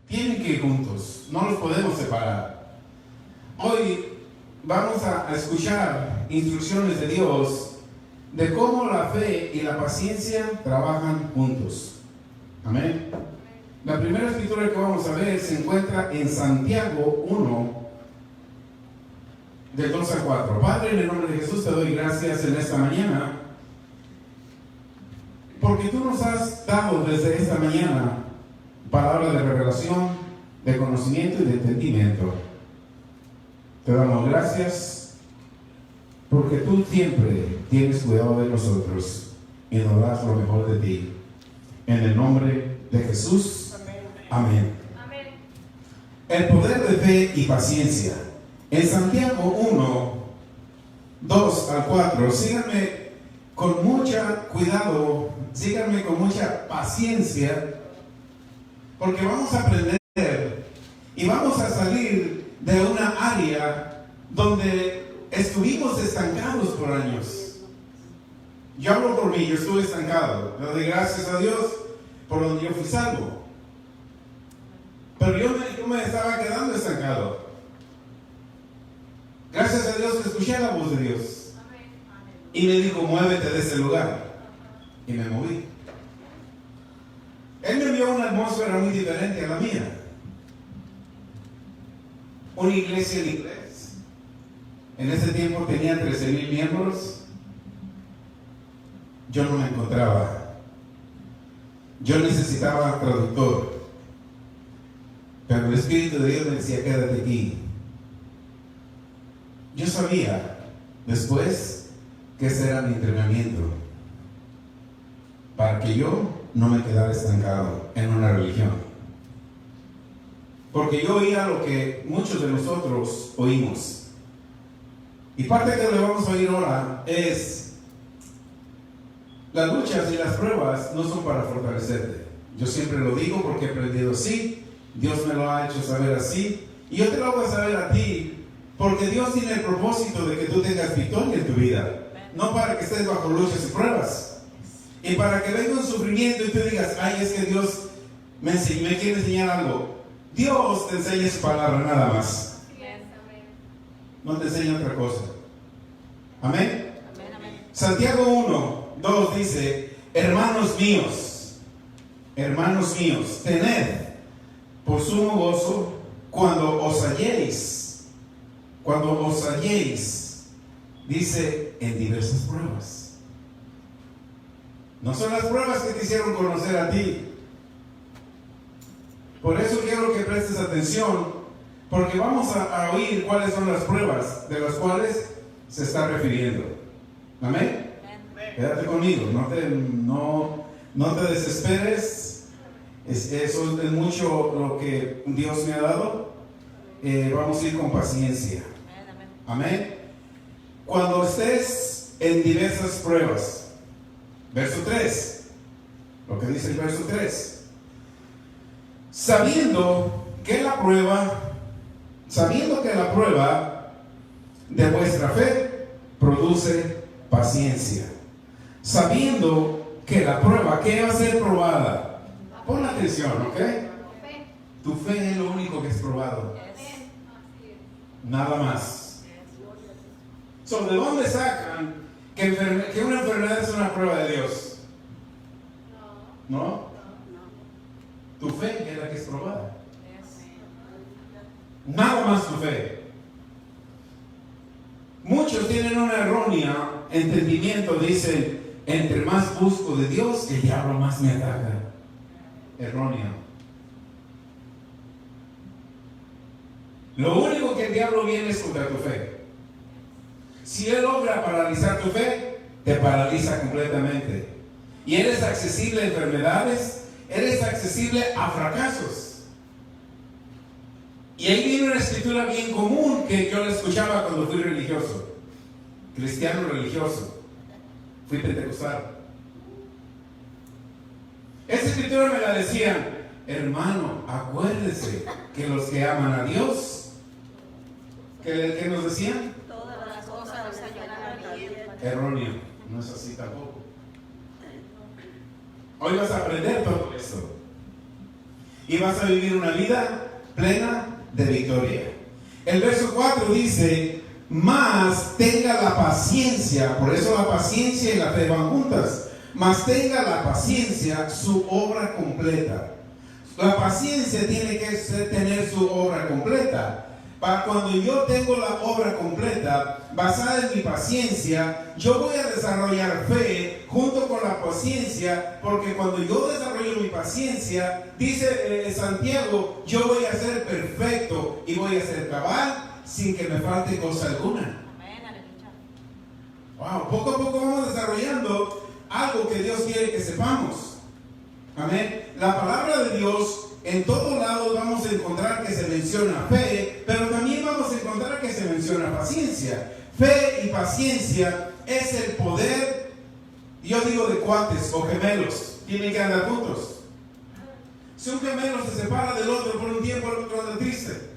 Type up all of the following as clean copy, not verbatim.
tienen que ir juntos, no los podemos separar. Hoy vamos a escuchar instrucciones de Dios de cómo la fe y la paciencia trabajan juntos. Amén. La primera escritura que vamos a ver se encuentra en Santiago 1, del 2 al 4. Padre, en el nombre de Jesús te doy gracias en esta mañana, porque tú nos has dado desde esta mañana palabra de revelación, de conocimiento y de entendimiento. Te damos gracias porque tú siempre tienes cuidado de nosotros y nos das lo mejor de ti. En el nombre de Jesús. Amén. Amén. El poder de fe y paciencia. En Santiago 1, 2 al 4, síganme con mucho cuidado, síganme con mucha paciencia, porque vamos a aprender y vamos a salir de una área donde estuvimos estancados por años. Yo hablo por mí, yo estuve estancado. Le doy gracias a Dios por donde yo fui salvo. Pero yo me estaba quedando estancado. Gracias a Dios que escuché la voz de Dios. Y me dijo, muévete de ese lugar. Y me moví. Él me envió una atmósfera muy diferente a la mía. Una iglesia en inglés. En ese tiempo tenía 13,000 miembros. Yo no me encontraba. Yo necesitaba traductor. Pero el Espíritu de Dios me decía, quédate aquí. Yo sabía después que ese era mi entrenamiento para que yo no me quedara estancado en una religión. Porque yo oía lo que muchos de nosotros oímos. Y parte que le vamos a oír ahora es: las luchas y las pruebas no son para fortalecerte. Yo siempre lo digo porque he aprendido así. Dios me lo ha hecho saber así. Y yo te lo voy a saber a ti porque Dios tiene el propósito de que tú tengas victoria en tu vida. No para que estés bajo luchas y pruebas. Y para que venga un sufrimiento y tú digas, ay, es que Dios me quiere enseñar algo. Dios te enseña su palabra, nada más. No te enseña otra cosa. Amén. Santiago 1, 2 dice: hermanos míos, tened por sumo gozo cuando os halléis, dice, en diversas pruebas. No son las pruebas que te hicieron conocer a ti. Por eso quiero que prestes atención, porque vamos a oír cuáles son las pruebas de las cuales se está refiriendo. Amén. Quédate conmigo, no te desesperes. Eso es mucho lo que Dios me ha dado. Vamos a ir con paciencia. Amén. Cuando estés en diversas pruebas, verso 3, lo que dice el verso 3, sabiendo que la prueba de vuestra fe produce paciencia, sabiendo que la prueba que va a ser probada, pon atención, ¿ok? Tu fe es lo único que es probado, nada más. ¿De dónde sacan que una enfermedad es una prueba de Dios? ¿No? Tu fe es la que es probada. Nada más tu fe. Muchos tienen una errónea entendimiento, dicen, entre más busco de Dios, el diablo más me ataca. Erróneo. Lo único que el diablo viene es contra tu fe. Si él logra paralizar tu fe, te paraliza completamente. Y eres accesible a enfermedades, eres accesible a fracasos. Y ahí viene una escritura bien común que yo la escuchaba cuando fui religioso, cristiano religioso, fui pentecostal. Esa escritura me la decían: hermano, acuérdese que los que aman a Dios, ¿qué nos decían? Todas las cosas nos ayudan a bien. Erróneo, no es así tampoco. Hoy vas a aprender todo esto. y vas a vivir una vida plena de victoria. El verso 4 dice, mas tenga la paciencia, por eso la paciencia y la fe van juntas, mas tenga la paciencia su obra completa. La paciencia tiene que tener su obra completa. Para cuando yo tengo la obra completa, basada en mi paciencia, yo voy a desarrollar fe junto con la paciencia, porque cuando yo desarrollo mi paciencia, dice Santiago, yo voy a ser perfecto y voy a ser cabal sin que me falte cosa alguna. Wow, poco a poco vamos desarrollando algo que Dios quiere que sepamos. Amén. La palabra de Dios, en todos lados vamos a encontrar que se menciona fe, pero también vamos a encontrar que se menciona paciencia. Fe y paciencia es el poder, yo digo, de cuates o gemelos. Tienen que andar juntos. Si un gemelo se separa del otro por un tiempo, el otro anda triste.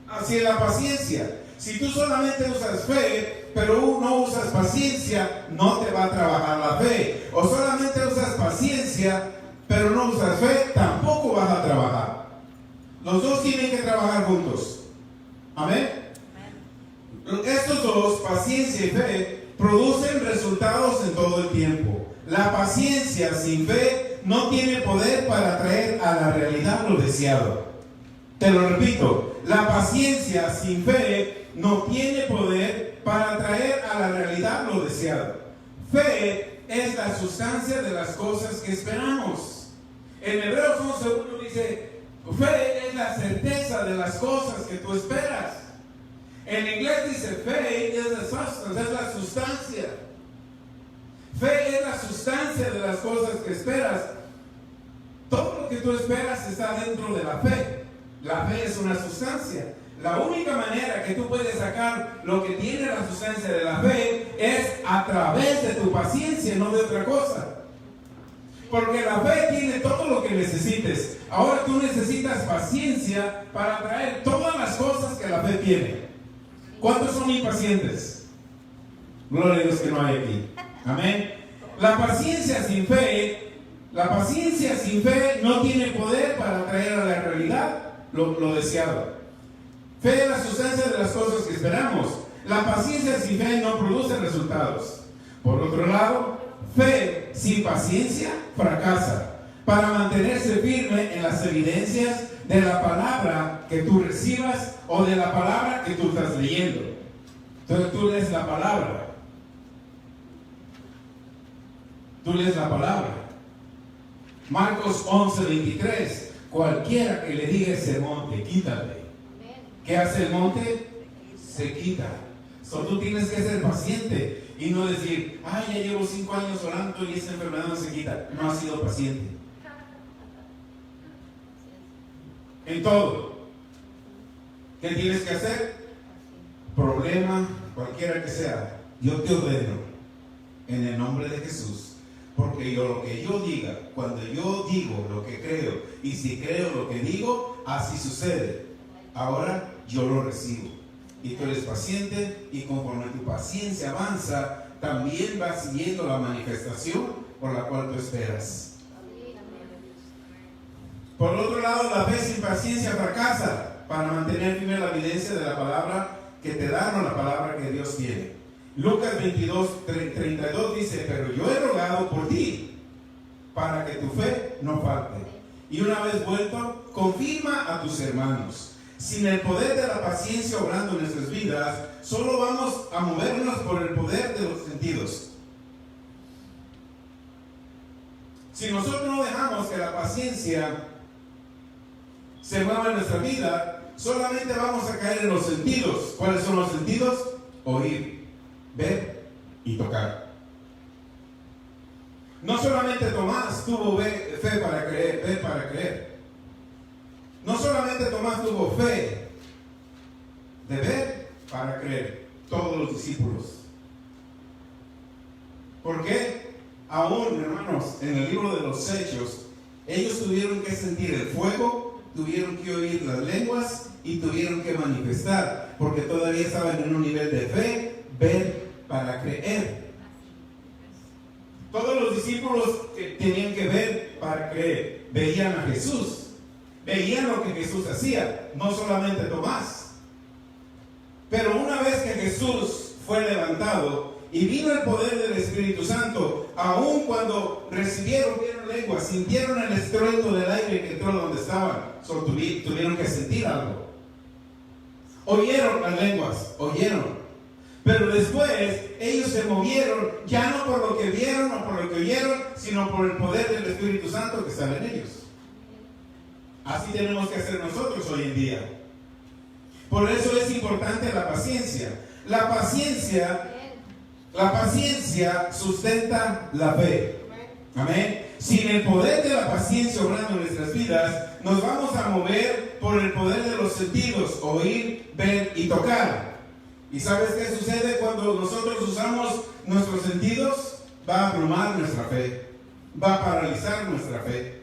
Así es la paciencia. Si tú solamente usas fe, pero no usas paciencia, no te va a trabajar la fe. O solamente usas paciencia, pero no usas fe, tampoco vas a trabajar. Los dos tienen que trabajar juntos. Amén. Estos dos, paciencia y fe, producen resultados en todo el tiempo. La paciencia sin fe no tiene poder para traer a la realidad lo deseado. Te lo repito, la paciencia sin fe no tiene poder para traer a la realidad lo deseado. Fe es la sustancia de las cosas que esperamos. En Hebreos 11:1 dice, fe es la certeza de las cosas que tú esperas. En inglés dice, faith is the substance, es la sustancia. Fe es la sustancia de las cosas que esperas. Todo lo que tú esperas está dentro de la fe. La fe es una sustancia. La única manera que tú puedes sacar lo que tiene la sustancia de la fe es a través de tu paciencia, no de otra cosa. Porque la fe tiene todo lo que necesites. Ahora tú necesitas paciencia para traer todas las cosas que la fe tiene. ¿Cuántos son impacientes? Gloria a Dios que no hay aquí. Amén. La paciencia sin fe no tiene poder para traer a la realidad lo deseado. Fe es la sustancia de las cosas que esperamos. La paciencia sin fe no produce resultados. Por otro lado, fe sin paciencia fracasa. Para mantenerse firme en las evidencias de la palabra que tú recibas o de la palabra que tú estás leyendo. Entonces tú lees la palabra. Tú lees la palabra. Marcos 11:23. Cualquiera que le diga ese monte, quítate. ¿Qué hace el monte? Se quita. Solo tú tienes que ser paciente y no decir, ay, ya llevo 5 años orando y esa enfermedad no se quita. No has sido paciente. En todo. ¿Qué tienes que hacer? Problema, cualquiera que sea, yo te ordeno en el nombre de Jesús. Porque lo que yo diga, cuando yo digo lo que creo, y si creo lo que digo, así sucede. Ahora yo lo recibo. Y tú eres paciente, y conforme tu paciencia avanza, también va siguiendo la manifestación por la cual tú esperas. Por otro lado, la fe sin paciencia fracasa para mantener firme la evidencia de la palabra que te dan o la palabra que Dios tiene. Lucas 22:32 dice, pero yo he rogado por ti, para que tu fe no falte. Y una vez vuelto, confirma a tus hermanos. Sin el poder de la paciencia obrando en nuestras vidas, solo vamos a movernos por el poder de los sentidos. Si nosotros no dejamos que la paciencia se mueva en nuestra vida, solamente vamos a caer en los sentidos. ¿Cuáles son los sentidos? Oír, ver y tocar. No solamente Tomás tuvo fe para creer, ver para creer. No solamente Tomás tuvo fe de ver para creer, todos los discípulos. ¿Por qué? Aún, hermanos, en el libro de los Hechos, ellos tuvieron que sentir el fuego, tuvieron que oír las lenguas y tuvieron que manifestar, porque todavía estaban en un nivel de fe, ver para creer. Todos los discípulos que tenían que ver para creer, veían a Jesús, veían lo que Jesús hacía, no solamente Tomás. Pero una vez que Jesús fue levantado y vino el poder del Espíritu Santo, aun cuando vieron lenguas, sintieron el estruendo del aire que entró donde estaban, solo tuvieron que sentir algo. Oyeron las lenguas, oyeron. Pero después ellos se movieron, ya no por lo que vieron o por lo que oyeron, sino por el poder del Espíritu Santo que estaba en ellos. Así tenemos que hacer nosotros hoy en día. Por eso es importante la paciencia. La paciencia sustenta la fe. Amén. Sin el poder de la paciencia obrando en nuestras vidas, nos vamos a mover por el poder de los sentidos, oír, ver y tocar. ¿Y sabes qué sucede cuando nosotros usamos nuestros sentidos? Va a abrumar nuestra fe, va a paralizar nuestra fe.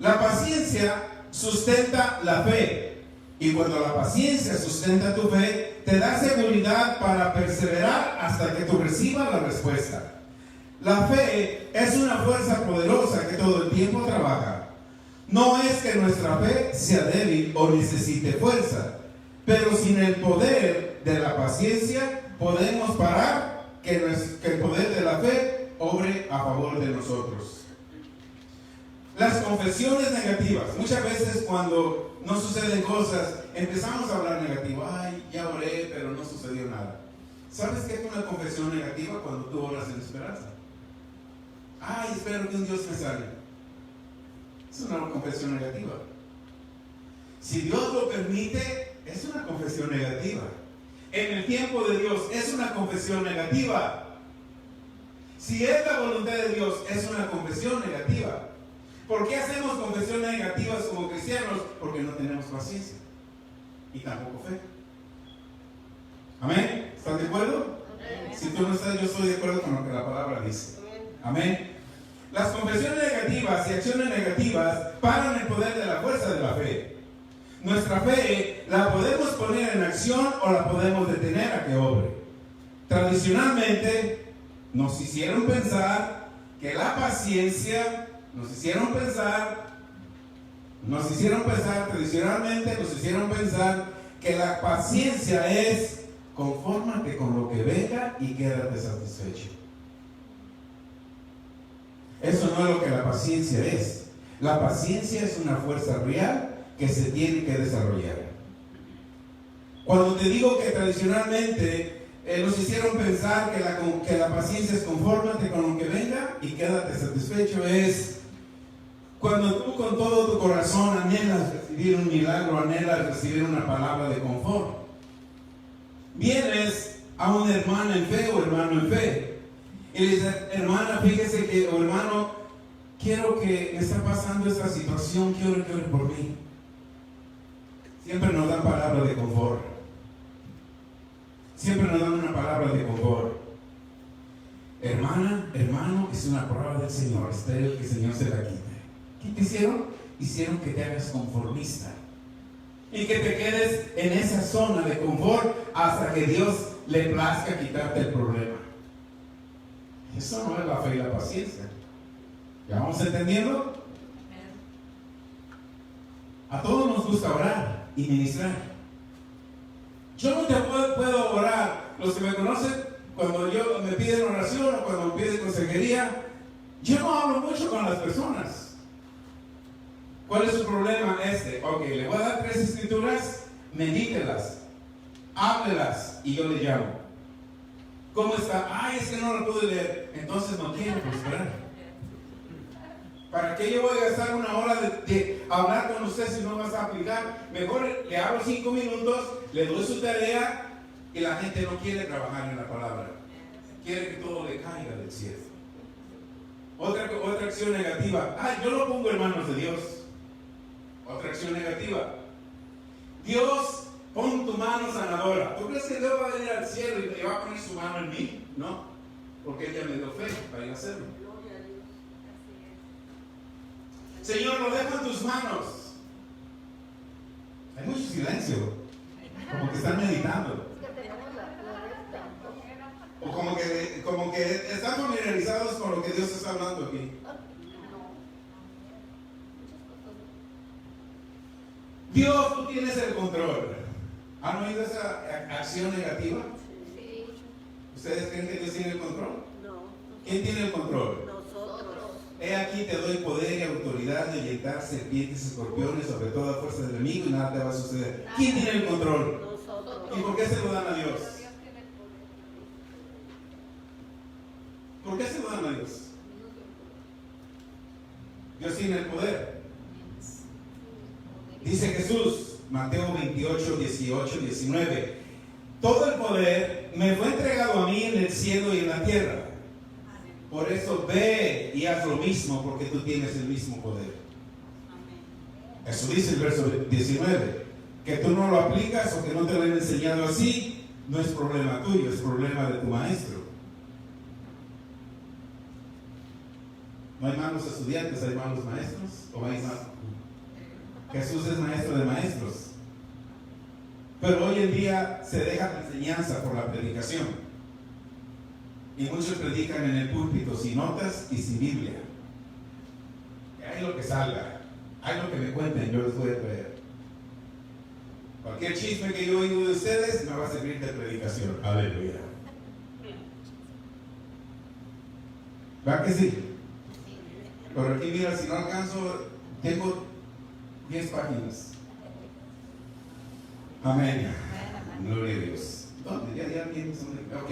La paciencia sustenta la fe, y cuando la paciencia sustenta tu fe, te da seguridad para perseverar hasta que tú recibas la respuesta. La fe es una fuerza poderosa que todo el tiempo trabaja. No es que nuestra fe sea débil o necesite fuerza, pero sin el poder de la paciencia podemos parar que el poder de la fe obre a favor de nosotros. Las confesiones negativas. Muchas veces cuando no suceden cosas, empezamos a hablar negativo. Ay, ya oré, pero no sucedió nada. ¿Sabes qué es una confesión negativa? Cuando tú oras en esperanza. Ay, espero que un Dios me salve. Es una confesión negativa. Si Dios lo permite, es una confesión negativa. En el tiempo de Dios es una confesión negativa. Si es la voluntad de Dios, es una confesión negativa. ¿Por qué hacemos confesiones negativas como cristianos? Porque no tenemos paciencia y tampoco fe. ¿Amén? ¿Están de acuerdo? Amén. Si tú no estás, yo estoy de acuerdo con lo que la palabra dice. Amén. Las confesiones negativas y acciones negativas paran el poder de la fuerza de la fe. Nuestra fe la podemos poner en acción o la podemos detener a que obre. Tradicionalmente nos hicieron pensar que la paciencia, tradicionalmente nos hicieron pensar que la paciencia es confórmate con lo que venga y quédate satisfecho. Eso no es lo que la paciencia es. La paciencia es una fuerza real que se tiene que desarrollar. Cuando te digo que tradicionalmente nos hicieron pensar que la paciencia es confórmate con lo que venga y quédate satisfecho, es cuando tú con todo tu corazón anhelas recibir un milagro, anhelas recibir una palabra de confort. Vienes a una hermana en fe o hermano en fe y le dices, hermana, fíjese que, o hermano, quiero que me está pasando esta situación, quiero que ore por mí. Siempre nos dan palabras de confort. Siempre nos dan una palabra de confort. Hermana, hermano, es una palabra del Señor. Espero que el Señor se la quite. ¿Qué te hicieron? Hicieron que te hagas conformista y que te quedes en esa zona de confort hasta que Dios le plazca quitarte el problema. Eso no es la fe y la paciencia. ¿Ya vamos entendiendo? A todos nos gusta orar y ministrar. Yo no te puedo orar. Los que me conocen, cuando me piden oración o cuando me piden consejería, yo no hablo mucho con las personas. ¿Cuál es su problema? Ok, le voy a dar 3 escrituras, medítelas, háblelas y yo le llamo. ¿Cómo está? Ay, es que no lo pude leer. Entonces no quiero prosperar. ¿Para qué yo voy a gastar una hora de hablar con usted si no vas a aplicar? Mejor le hablo 5 minutos, le doy su tarea y la gente no quiere trabajar en la palabra. Quiere que todo le caiga del cielo. Otra acción negativa. Ay, yo lo pongo en manos de Dios. Otra acción negativa. Dios, pon tu mano sanadora. ¿Tú crees que Dios va a venir al cielo y va a poner su mano en mí? No, porque ella me dio fe para ir a hacerlo. Señor, lo dejo en tus manos. Hay mucho silencio, como que están meditando, o como que están familiarizados con lo que Dios está hablando aquí. Dios, tú tienes el control. ¿Han oído esa acción negativa? Sí. ¿Ustedes creen que Dios tiene el control? No. ¿Quién tiene el control? Nosotros. He aquí te doy poder y autoridad de ahuyentar serpientes y escorpiones sobre toda fuerza del enemigo y nada te va a suceder. ¿Quién tiene el control? Nosotros. ¿Y por qué se lo dan a Dios? ¿Por qué se lo dan a Dios? Dios tiene el poder. Dice Jesús, Mateo 28, 18, 19: todo el poder me fue entregado a mí en el cielo y en la tierra. Por eso ve y haz lo mismo, porque tú tienes el mismo poder. Eso dice el verso 19. Que tú no lo aplicas o que no te lo han enseñado así, no es problema tuyo, es problema de tu maestro. No hay malos estudiantes, hay malos maestros. ¿O hay malos? Jesús es maestro de maestros. Pero hoy en día se deja la enseñanza por la predicación. Y muchos predican en el púlpito sin notas y sin Biblia. Hay lo que salga, hay lo que me cuenten, yo les voy a traer. Cualquier chisme que yo oigo de ustedes me va a servir de predicación. Aleluya. ¿Va que sí? Pero aquí mira, si no alcanzo, tengo 10 páginas. Amén. Gloria a Dios. ¿Dónde? Ya bien. Ok.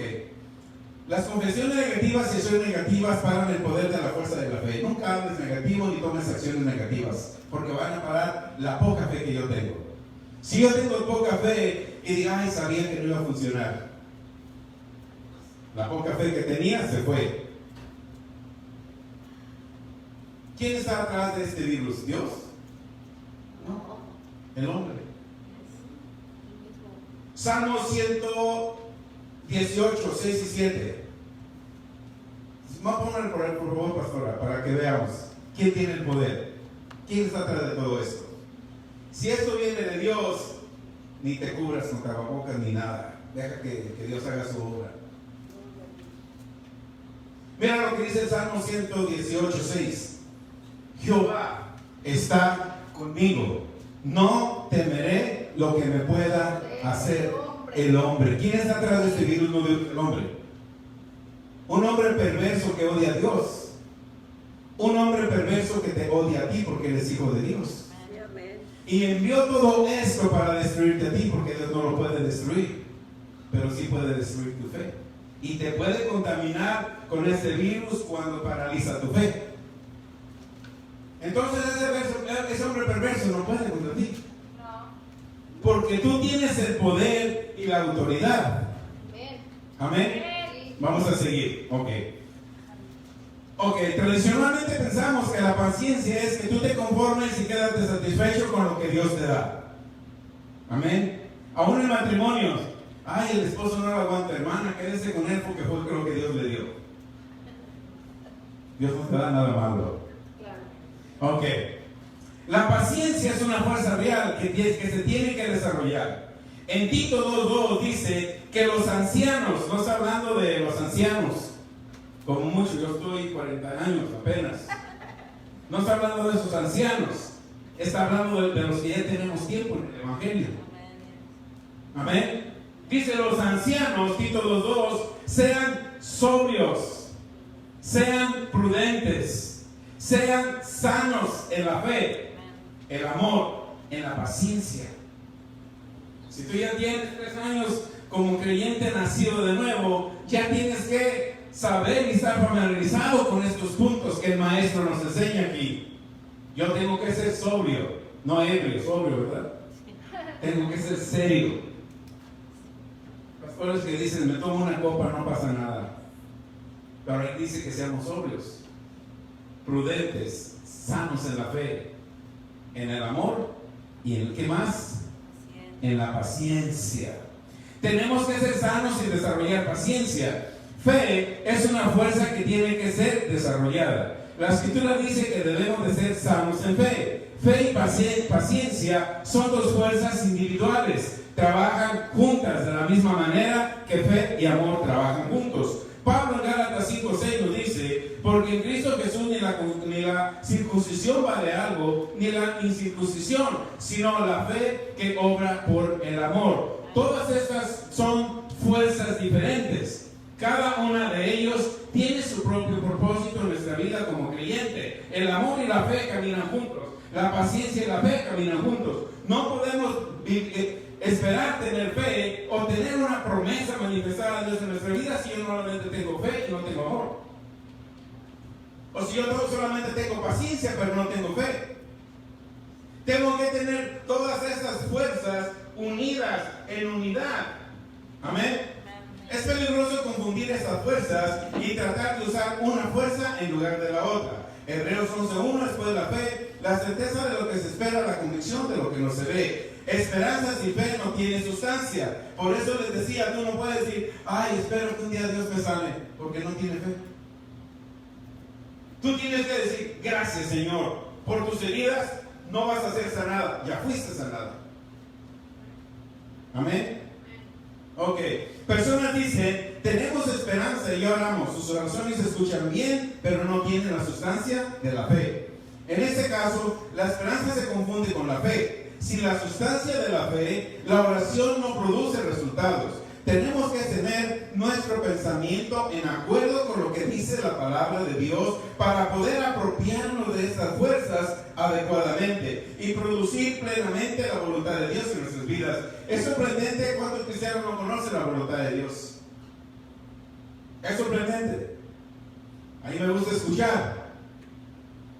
Las confesiones negativas y acciones negativas paran el poder de la fuerza de la fe. Nunca hables negativo ni tomes acciones negativas, porque van a parar la poca fe que yo tengo. Si yo tengo poca fe y digo, ay, sabía que no iba a funcionar, la poca fe que tenía se fue. ¿Quién está atrás de este virus? ¿Dios? No, el hombre. Salmo 118, 6 y 7. Vamos a poner por favor, pastora, para que veamos quién tiene el poder, quién está atrás de todo esto. Si esto viene de Dios, ni te cubras con tapabocas ni nada. Deja que Dios haga su obra. Mira lo que dice el Salmo 118, 6. Jehová está conmigo, no temeré lo que me pueda hacer el hombre. ¿Quién está atrás de este virus? No, el hombre. Un hombre perverso que odia a Dios. Un hombre perverso que te odia a ti porque eres hijo de Dios. Y envió todo esto para destruirte a ti, porque Dios no lo puede destruir, pero sí puede destruir tu fe. Y te puede contaminar con ese virus cuando paraliza tu fe. Entonces ese hombre perverso no puede contra ti. Porque tú tienes el poder y la autoridad. Amén. Vamos a seguir. Ok, tradicionalmente pensamos que la paciencia es que tú te conformes y quedas satisfecho con lo que Dios te da. Amén. Aún en matrimonios, ay, el esposo no lo aguanta, hermana, quédese con él porque fue lo que Dios le dio. Dios no te da nada malo. Ok. La paciencia es una fuerza real que se tiene que desarrollar. En Tito 2:2 dice que los ancianos, no está hablando de los ancianos, como mucho, yo estoy 40 años apenas. No está hablando de esos ancianos, está hablando de los que ya tenemos tiempo en el Evangelio. Amén. Dice los ancianos, Tito 2:2, sean sobrios, sean prudentes, sean sanos en la fe, el amor, en la paciencia. Si tú ya tienes 3 años como creyente nacido de nuevo, ya tienes que saber y estar familiarizado con estos puntos que el maestro nos enseña aquí. Yo tengo que ser sobrio, no ebrio, sobrio, ¿verdad? Tengo que ser serio. Pastores que dicen, me tomo una copa, no pasa nada. Pero él dice que seamos sobrios, prudentes, sanos en la fe, en el amor y en el ¿qué más? En la paciencia. Tenemos que ser sanos y desarrollar paciencia. Fe es una fuerza que tiene que ser desarrollada. La Escritura dice que debemos de ser sanos en fe. Fe y paciencia son dos fuerzas individuales. Trabajan juntas de la misma manera que fe y amor trabajan juntos. Pablo en Gálatas 5:6 nos dice, Porque en Cristo Jesús ni la circuncisión vale algo, ni la incircuncisión, sino la fe que obra por el amor. Todas estas son fuerzas diferentes. Cada una de ellos tiene su propio propósito en nuestra vida como creyente. El amor y la fe caminan juntos. La paciencia y la fe caminan juntos. No podemos esperar tener fe o tener una promesa manifestada de Dios en nuestra vida si yo solamente tengo fe y no tengo amor. O si yo solamente tengo paciencia pero no tengo fe. Tengo que tener todas estas fuerzas unidas en unidad. Amén. Es peligroso confundir estas fuerzas y tratar de usar una fuerza en lugar de la otra. Hebreos 11:1, después la fe, la certeza de lo que se espera, la convicción de lo que no se ve. Esperanza sin fe no tiene sustancia. Por eso les decía, tú no puedes decir, ay, espero que un día Dios me sane, porque no tiene fe. Tú tienes que decir, gracias Señor, por tus heridas no vas a ser sanada, ya fuiste sanada. Amén. Ok, personas dicen, tenemos esperanza y oramos, sus oraciones se escuchan bien, pero no tienen la sustancia de la fe. En este caso, la esperanza se confunde con la fe. Sin la sustancia de la fe, la oración no produce resultados. Tenemos que tener nuestro pensamiento en acuerdo con lo que dice la palabra de Dios para poder apropiarnos de estas fuerzas adecuadamente y producir plenamente la voluntad de Dios en nuestras vidas. Es sorprendente cuántos cristianos no conocen la voluntad de Dios. Es sorprendente. A mí me gusta escuchar.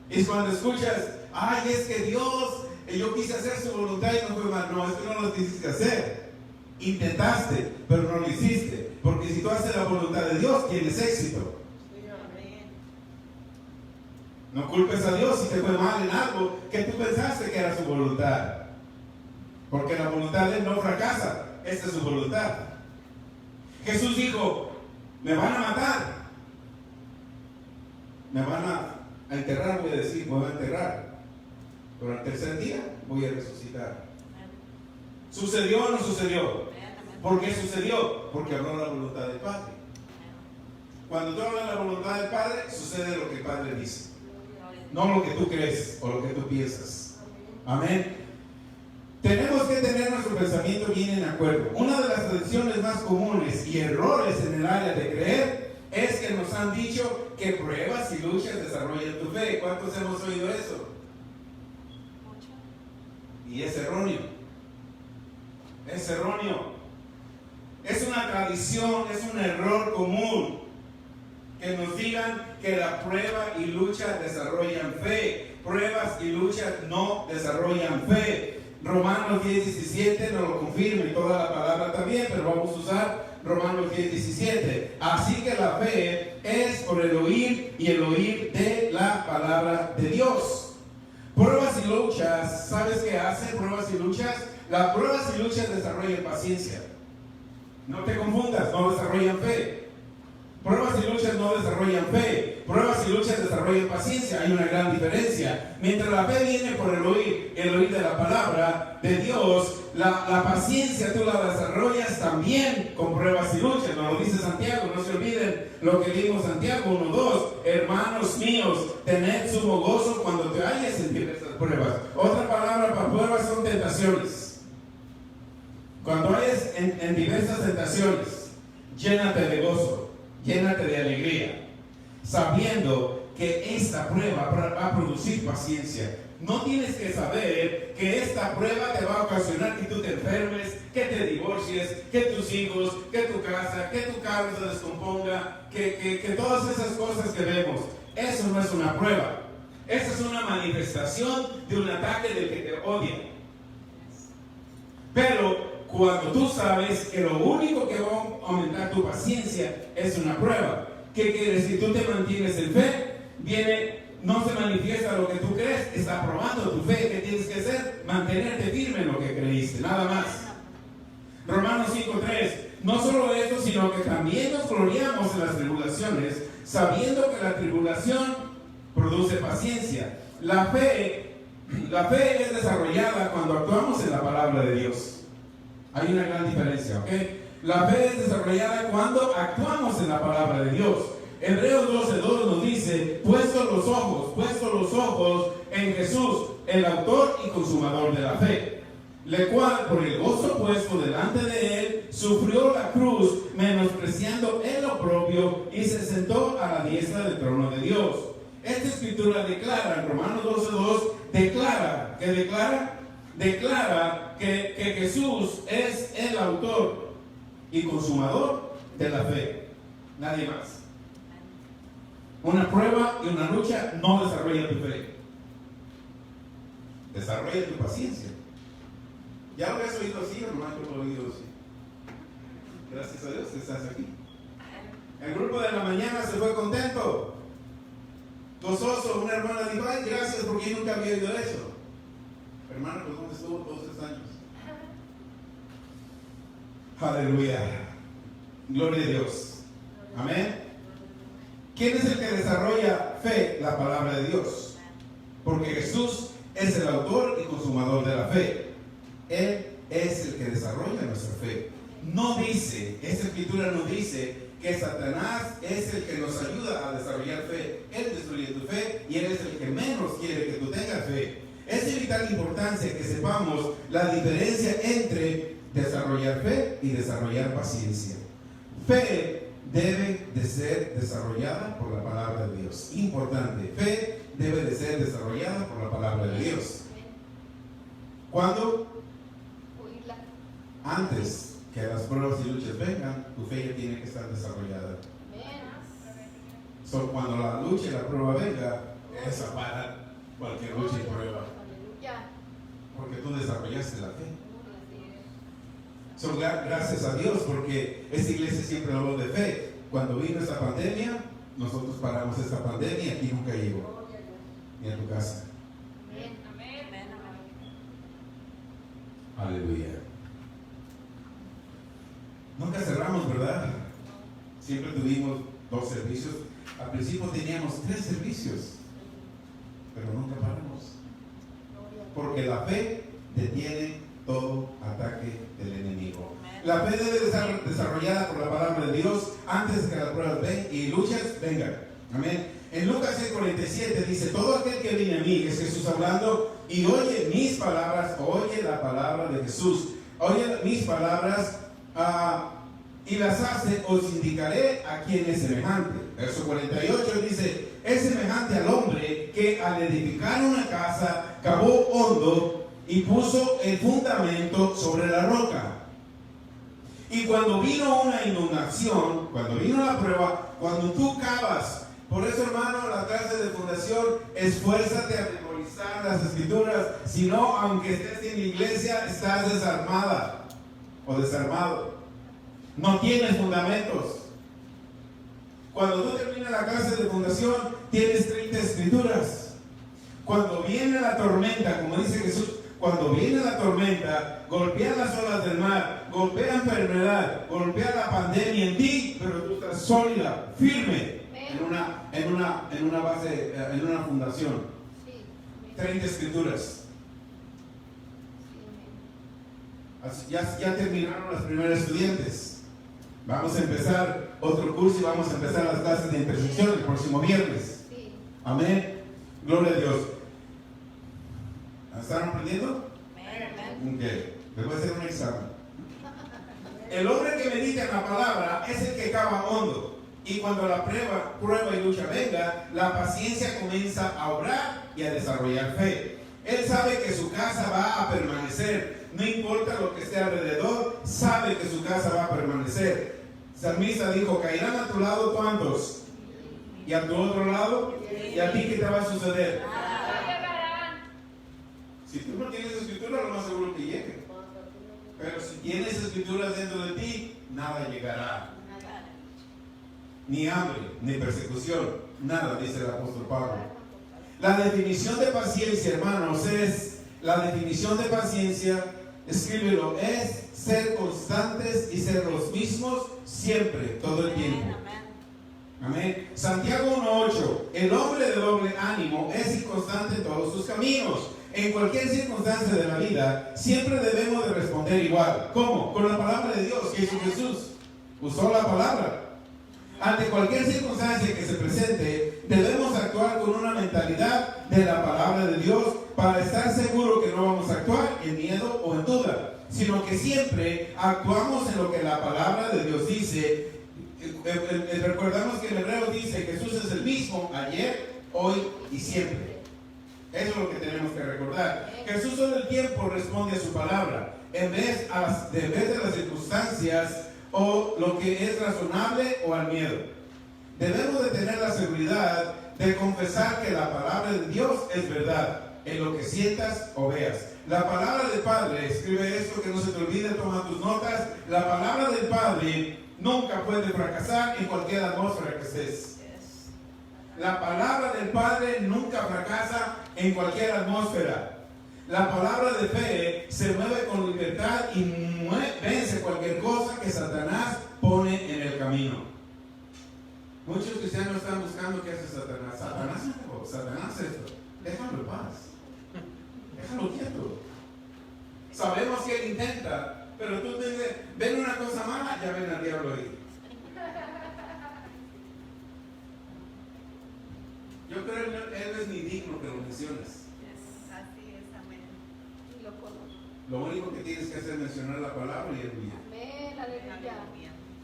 Y cuando escuchas, ay, es que Dios, yo quise hacer su voluntad y no fue mal. No, es que no lo quisiste hacer. Intentaste, pero no lo hiciste. Porque si tú haces la voluntad de Dios, tienes éxito. No culpes a Dios si te fue mal en algo que tú pensaste que era su voluntad. Porque la voluntad de Él no fracasa. Esta es su voluntad. Jesús dijo, me van a matar. Me van a enterrar, voy a decir, me van a enterrar. Pero al tercer día voy a resucitar. ¿Sucedió o no sucedió? ¿Por qué sucedió? Porque habló la voluntad del Padre. Cuando tú hablas la voluntad del Padre, sucede lo que el Padre dice. No lo que tú crees o lo que tú piensas. Amén. Tenemos que tener nuestro pensamiento bien en acuerdo. Una de las tradiciones más comunes y errores en el área de creer es que nos han dicho que pruebas y luchas desarrollan tu fe. ¿Cuántos hemos oído eso? Y es erróneo. Es erróneo. Es una tradición, es un error común que nos digan que la prueba y lucha desarrollan fe. Pruebas y luchas no desarrollan fe. Romanos 10:17 nos lo confirma y toda la palabra también, pero vamos a usar Romanos 10:17. Así que la fe es por el oír y el oír de la palabra de Dios. Pruebas y luchas, ¿sabes qué hacen pruebas y luchas? Las pruebas y luchas desarrollan paciencia. No te confundas, no desarrollan fe. Pruebas y luchas no desarrollan fe. Pruebas y luchas desarrollan paciencia. Hay una gran diferencia. Mientras la fe viene por el oír de la palabra de Dios, la paciencia tú la desarrollas también con pruebas y luchas. Nos lo dice Santiago, no se olviden lo que dijo Santiago 1:2. Hermanos míos, tened sumo gozo cuando te halles en diversas pruebas. Otra palabra para pruebas son tentaciones. Cuando hayas en diversas tentaciones, llénate de gozo. Llénate de alegría, sabiendo que esta prueba va a producir paciencia. No tienes que saber que esta prueba te va a ocasionar que tú te enfermes, que te divorcies, que tus hijos, que tu casa, que tu carro se descomponga, que todas esas cosas que vemos. Eso no es una prueba. Esa es una manifestación de un ataque del que te odia. Pero cuando tú sabes que lo único que va a aumentar tu paciencia es una prueba, ¿qué quiere decir? Tú te mantienes en fe, no se manifiesta lo que tú crees, está probando tu fe. ¿Qué tienes que hacer? Mantenerte firme en lo que creíste, nada más. Romanos 5:3. No solo eso, sino que también nos gloriamos en las tribulaciones, sabiendo que la tribulación produce paciencia. La fe es desarrollada cuando actuamos en la palabra de Dios. Hay una gran diferencia, ¿ok? La fe es desarrollada cuando actuamos en la palabra de Dios. Hebreos 12:2 nos dice, puesto los ojos en Jesús, el autor y consumador de la fe, el cual por el gozo puesto delante de él, sufrió la cruz, menospreciando el oprobio, y se sentó a la diestra del trono de Dios. Esta escritura declara, en Romanos 12:2, declara que Jesús es el autor y consumador de la fe. Nadie más. Una prueba y una lucha no desarrolla tu fe. Desarrolla tu paciencia. ¿Ya lo has oído así o no has oído así? Gracias a Dios que estás aquí. El grupo de la mañana se fue contento, gozoso. Una hermana dijo, ay, gracias, porque yo nunca había oído eso. Hermano, pues ¿dónde estuvo todos estos años? Aleluya. Gloria a Dios. Amén. ¿Quién es el que desarrolla fe? La palabra de Dios. Porque Jesús es el autor y consumador de la fe. Él es el que desarrolla nuestra fe. No dice, esta escritura no dice que Satanás es el que nos ayuda a desarrollar fe. Él destruye tu fe y él es el que menos quiere que tú tengas fe. Es de vital importancia que sepamos la diferencia entre desarrollar fe y desarrollar paciencia. Fe debe de ser desarrollada por la palabra de Dios. Importante, fe debe de ser desarrollada por la palabra de Dios. ¿Cuándo? Antes que las pruebas y luchas vengan, tu fe ya tiene que estar desarrollada. Cuando la lucha y la prueba venga, esa para cualquier lucha y prueba. Porque tú desarrollaste la fe. Gracias a Dios, porque esta iglesia siempre habló de fe. Cuando vino esta pandemia, nosotros paramos esta pandemia y aquí nunca llegó, ni a tu casa. Aleluya. Nunca cerramos, ¿verdad? Siempre tuvimos 2 servicios. Al principio teníamos 3 servicios, pero nunca paramos. Porque la fe detiene todo ataque del enemigo. La fe debe estar desarrollada por la palabra de Dios antes de que las pruebas y luchas vengan. Amén. En Lucas 6:47 dice, todo aquel que viene a mí, es Jesús hablando, y oye mis palabras, oye la palabra de Jesús, oye mis palabras y las hace, os indicaré a quién es semejante. Verso 48 dice, es semejante al hombre que al edificar una casa cavó hondo y puso el fundamento sobre la roca. Y cuando vino una inundación, cuando vino la prueba, cuando tú cavas, por eso, hermano, la clase de fundación, esfuérzate a memorizar las escrituras, si no, aunque estés en la iglesia, estás desarmada o desarmado. No tienes fundamentos. Cuando tú terminas la clase de fundación, tienes 30 escrituras. Cuando viene la tormenta, como dice Jesús, cuando viene la tormenta, golpea las olas del mar, golpea la enfermedad, golpea la pandemia en ti, pero tú estás sólida, firme, en una base, en una fundación. 30 escrituras. Ya terminaron las primeras estudiantes. Vamos a empezar otro curso y vamos a empezar las clases de intersección el próximo viernes. Amén. Gloria a Dios. ¿Están aprendiendo? Ok. Les voy a hacer un examen. El hombre que medita en la palabra es el que cava hondo. Y cuando la prueba y lucha venga, la paciencia comienza a obrar y a desarrollar fe. Él sabe que su casa va a permanecer. No importa lo que esté alrededor, sabe que su casa va a permanecer. Salmista dijo, caerán a tu lado ¿cuántos? Y a tu otro lado, ¿y a ti qué te va a suceder? Si tú no tienes escritura, lo más seguro que llegue. Pero si tienes escrituras dentro de ti, nada llegará. Ni hambre, ni persecución, nada, dice el apóstol Pablo. La definición de paciencia, hermanos, la definición de paciencia, escríbelo, es ser constantes y ser los mismos siempre, todo el tiempo. Amén. Santiago 1:8, el hombre de doble ánimo es inconstante en todos sus caminos. En cualquier circunstancia de la vida, siempre debemos de responder igual. ¿Cómo? Con la palabra de Dios que hizo Jesús. Usó la palabra. ante cualquier circunstancia que se presente, debemos actuar con una mentalidad de la palabra de Dios para estar seguro que no vamos a actuar en miedo o en duda, sino que siempre actuamos en lo que la palabra de Dios dice. Recordamos que en Hebreos dice que Jesús es el mismo ayer, hoy y siempre. Eso es lo que tenemos que recordar. Jesús todo el tiempo responde a su palabra, en vez de las circunstancias o lo que es razonable o al miedo. Debemos de tener la seguridad de confesar que la palabra de Dios es verdad, en lo que sientas o veas. La palabra del Padre, escribe esto que no se te olvide, toma tus notas. La palabra del Padre nunca puede fracasar en cualquier atmósfera que estés. La palabra del Padre nunca fracasa en cualquier atmósfera. La palabra de fe se mueve con libertad y vence cualquier cosa que Satanás pone en el camino. Muchos cristianos están buscando qué hace Satanás. Satanás algo, Satanás esto. Déjalo en paz. Déjalo quieto. Sabemos que él intenta, pero tú dices, ven una cosa mala, ya ven al diablo ahí. Yo creo que él es ni digno que lo menciones. Así es, amén. Y lo conozco. Lo único que tienes que hacer es mencionar la palabra y el bien. Amén, aleluya.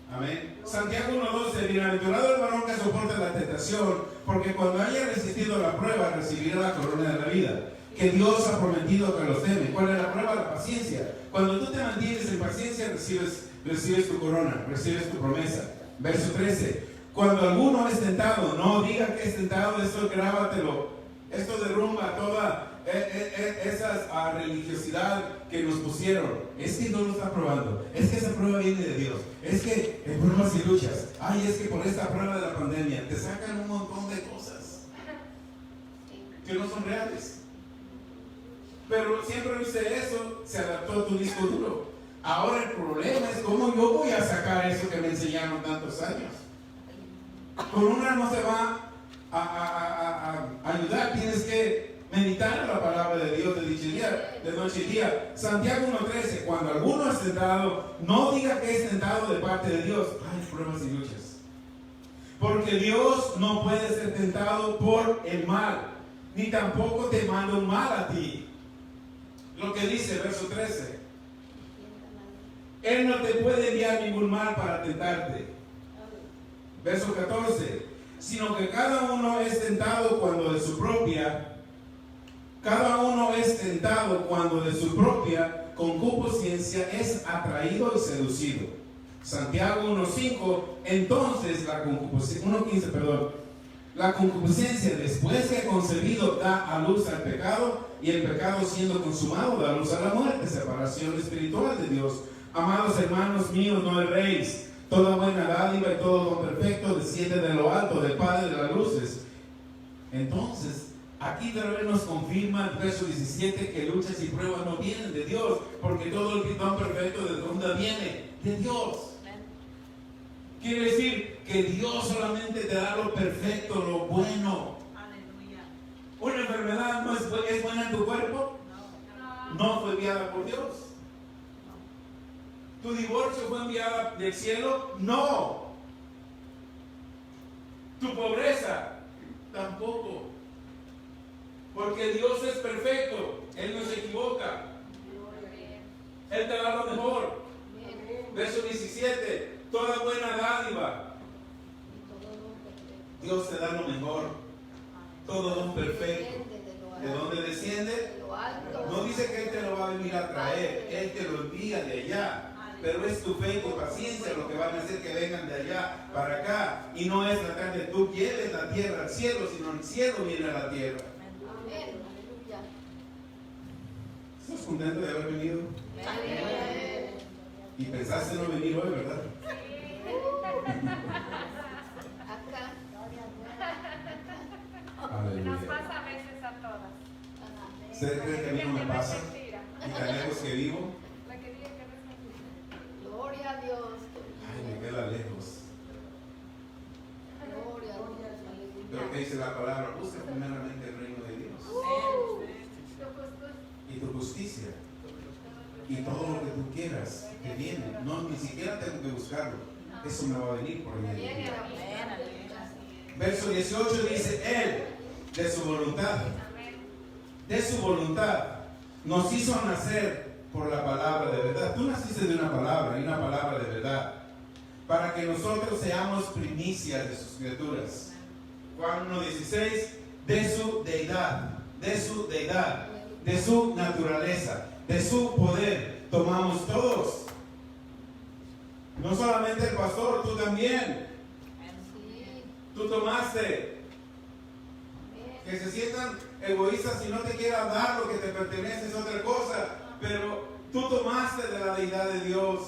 Amén. Santiago 1:12, bienaventurado el varón que soporta la tentación, porque cuando haya resistido la prueba, recibirá la corona de la vida, que Dios ha prometido que los teme. ¿Cuál es la prueba? La paciencia. Cuando tú te mantienes en paciencia, recibes tu corona, recibes tu promesa. Verso 13. Cuando alguno es tentado, no diga que es tentado, esto grábatelo. Esto derrumba toda esa religiosidad que nos pusieron. Es que no lo está probando. Es que esa prueba viene de Dios. Es que en pruebas y luchas. Ay, es que por esta prueba de la pandemia te sacan un montón de cosas que no son reales. Pero siempre viste eso, se adaptó a tu disco duro. Ahora el problema es cómo yo voy a sacar eso que me enseñaron tantos años. Con una no se va a ayudar, tienes que meditar la palabra de Dios de noche y día. Santiago 1:13, cuando alguno es tentado, no diga que es tentado de parte de Dios. Hay pruebas y luchas. Porque Dios no puede ser tentado por el mal, ni tampoco te manda un mal a ti. Lo que dice verso 13. Él no te puede enviar ningún mal para tentarte. Verso 14, sino que cada uno es tentado cuando de su propia concupiscencia es atraído y seducido. Santiago 1:5, entonces la concupiscencia después que concebido da a luz al pecado, y el pecado siendo consumado da luz a la muerte, separación espiritual de Dios. Amados hermanos míos, no erréis. Toda buena dádiva y todo don perfecto desciende de lo alto, del Padre de las luces. Entonces, aquí otra vez nos confirma el verso 17 que luchas y pruebas no vienen de Dios, porque todo el don perfecto de dónde viene, de Dios. Quiere decir que Dios solamente te da lo perfecto, lo bueno. Aleluya. ¿Una enfermedad no es buena en tu cuerpo? No fue enviada por Dios. ¿Tu divorcio fue enviado del cielo? No. ¿Tu pobreza? Tampoco. Porque Dios es perfecto. Él no se equivoca. Él te da lo mejor. Verso 17. Toda buena dádiva. Dios te da lo mejor. Todo don perfecto. ¿De dónde desciende? No dice que Él te lo va a venir a traer. Él te lo envía de allá. Pero es tu fe y tu paciencia lo que van a hacer que vengan de allá para acá. Y no es tratar de tú lleves la tierra al cielo, sino el cielo viene a la tierra. Amén. ¿Estás contento de haber venido? Amén. Y pensaste no venir hoy, ¿verdad? Acá. Aleluya. Nos pasa a veces a todas. ¿Usted cree que a mí no me pasa? Mentira. ¿Y tan lejos que vivo? La que diga que no es mentira. Gloria a Dios. Ay, me queda lejos. Gloria a Dios. Pero que dice la palabra, busca primeramente el reino de Dios y tu justicia. Y todo lo que tú quieras te viene. No, ni siquiera tengo que buscarlo. Eso me va a venir por medio de Viene Dios. a Verso 18 dice, Él, de su voluntad, nos hizo nacer por la palabra de verdad. Tú naciste de una palabra, y una palabra de verdad, para que nosotros seamos primicias de sus criaturas. Juan 1:16, de su deidad, de su naturaleza, de su poder, tomamos todos. No solamente el pastor, tú también. Tú tomaste. Que se sientan egoístas si no te quieran dar lo que te pertenece es otra cosa. Pero tú tomaste de la deidad de Dios.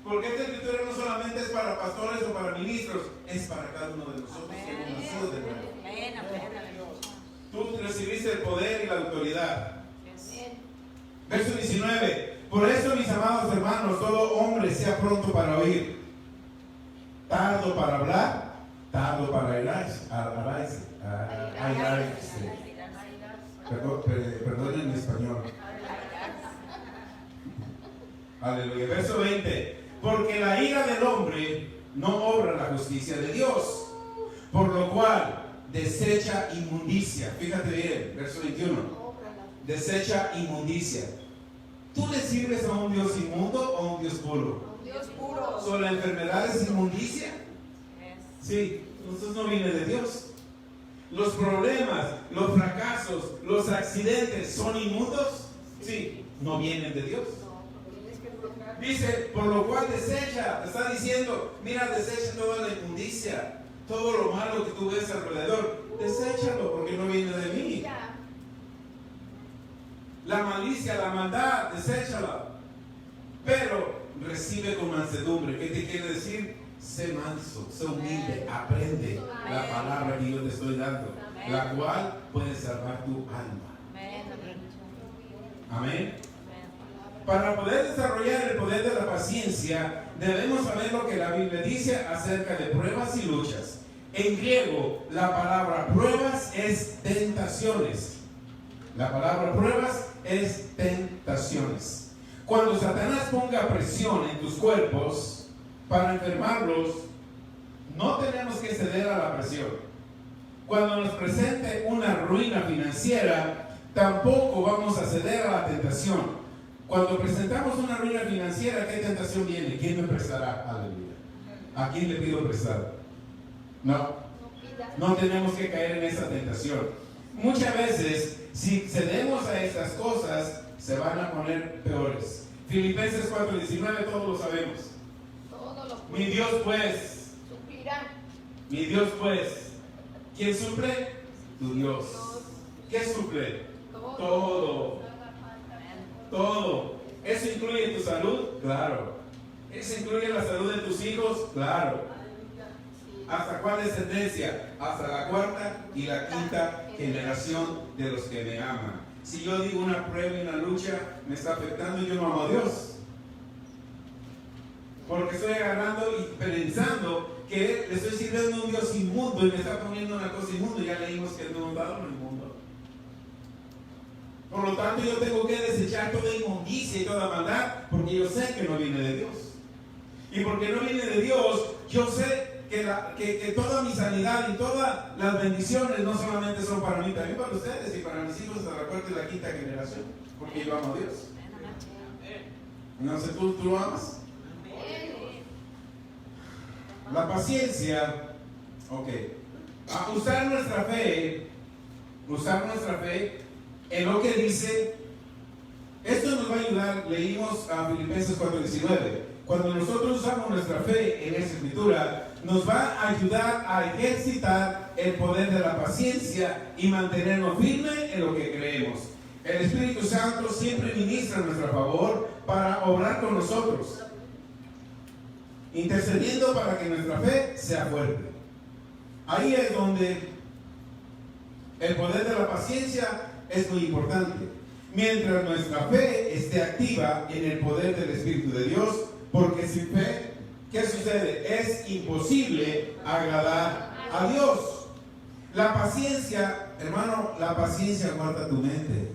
Porque esta escritura no solamente es para pastores o para ministros, es para cada uno de nosotros que hemos nacido de nuevo. Tú recibiste el poder y la autoridad. Verso 19. Por eso, mis amados hermanos, todo hombre sea pronto para oír, tardo para hablar, tardo para airarse. Perdonen mi español. Aleluya. Verso 20. Porque la ira del hombre no obra la justicia de Dios, por lo cual desecha inmundicia. Fíjate bien, verso 21. Desecha inmundicia. ¿Tú le sirves a un Dios inmundo o a un Dios puro? Dios puro. ¿So la enfermedad es inmundicia? Sí, entonces no viene de Dios. Los problemas, los fracasos, los accidentes son inmundos. Sí, no vienen de Dios. Dice, por lo cual desecha, te está diciendo, mira, desecha toda la inmundicia, todo lo malo que tú ves alrededor, deséchalo porque no viene de mí. La malicia, la maldad, deséchala. Pero recibe con mansedumbre. ¿Qué te quiere decir? Sé manso, sé humilde, aprende la palabra que yo te estoy dando, la cual puede salvar tu alma. Amén. Para poder desarrollar el poder de la paciencia, debemos saber lo que la Biblia dice acerca de pruebas y luchas. En griego, la palabra pruebas es tentaciones. La palabra pruebas es tentaciones. Cuando Satanás ponga presión en tus cuerpos para enfermarlos, no tenemos que ceder a la presión. Cuando nos presente una ruina financiera, tampoco vamos a ceder a la tentación. Cuando presentamos una ruina financiera, ¿qué tentación viene? ¿Quién me prestará? Aleluya. ¿A quién le pido prestar? No tenemos que caer en esa tentación. Muchas veces, si cedemos a estas cosas, se van a poner peores. Filipenses 4:19, todos lo sabemos. Mi Dios pues suplirá. Mi Dios pues. ¿Quién suple? Tu Dios. ¿Qué suple? Todo. ¿Eso incluye tu salud? Claro. ¿Eso incluye la salud de tus hijos? Claro. ¿Hasta cuál descendencia? Hasta la cuarta y la quinta generación de los que me aman. Si yo digo una prueba y una lucha me está afectando, yo no amo a Dios. Porque estoy agarrando y pensando que le estoy sirviendo a un Dios inmundo y me está poniendo una cosa inmunda. Ya leímos que no nos da lo inmundo. Por lo tanto, yo tengo que desechar toda inmundicia y toda maldad, porque yo sé que no viene de Dios. Y porque no viene de Dios, yo sé que toda mi sanidad y todas las bendiciones no solamente son para mí, también para ustedes y para mis hijos hasta la cuarta y la quinta generación, porque yo amo a Dios. No sé, ¿tú lo amas? La paciencia, usar nuestra fe en lo que dice. Esto nos va a ayudar. Leímos a Filipenses 4:19. Cuando nosotros usamos nuestra fe en esa escritura, nos va a ayudar a ejercitar el poder de la paciencia y mantenernos firmes en lo que creemos. El Espíritu Santo siempre ministra a nuestro favor para obrar con nosotros, intercediendo para que nuestra fe sea fuerte. Ahí es donde el poder de la paciencia es muy importante. Mientras nuestra fe esté activa en el poder del Espíritu de Dios, porque sin fe, ¿qué sucede? Es imposible agradar a Dios. La paciencia, hermano, la paciencia guarda tu mente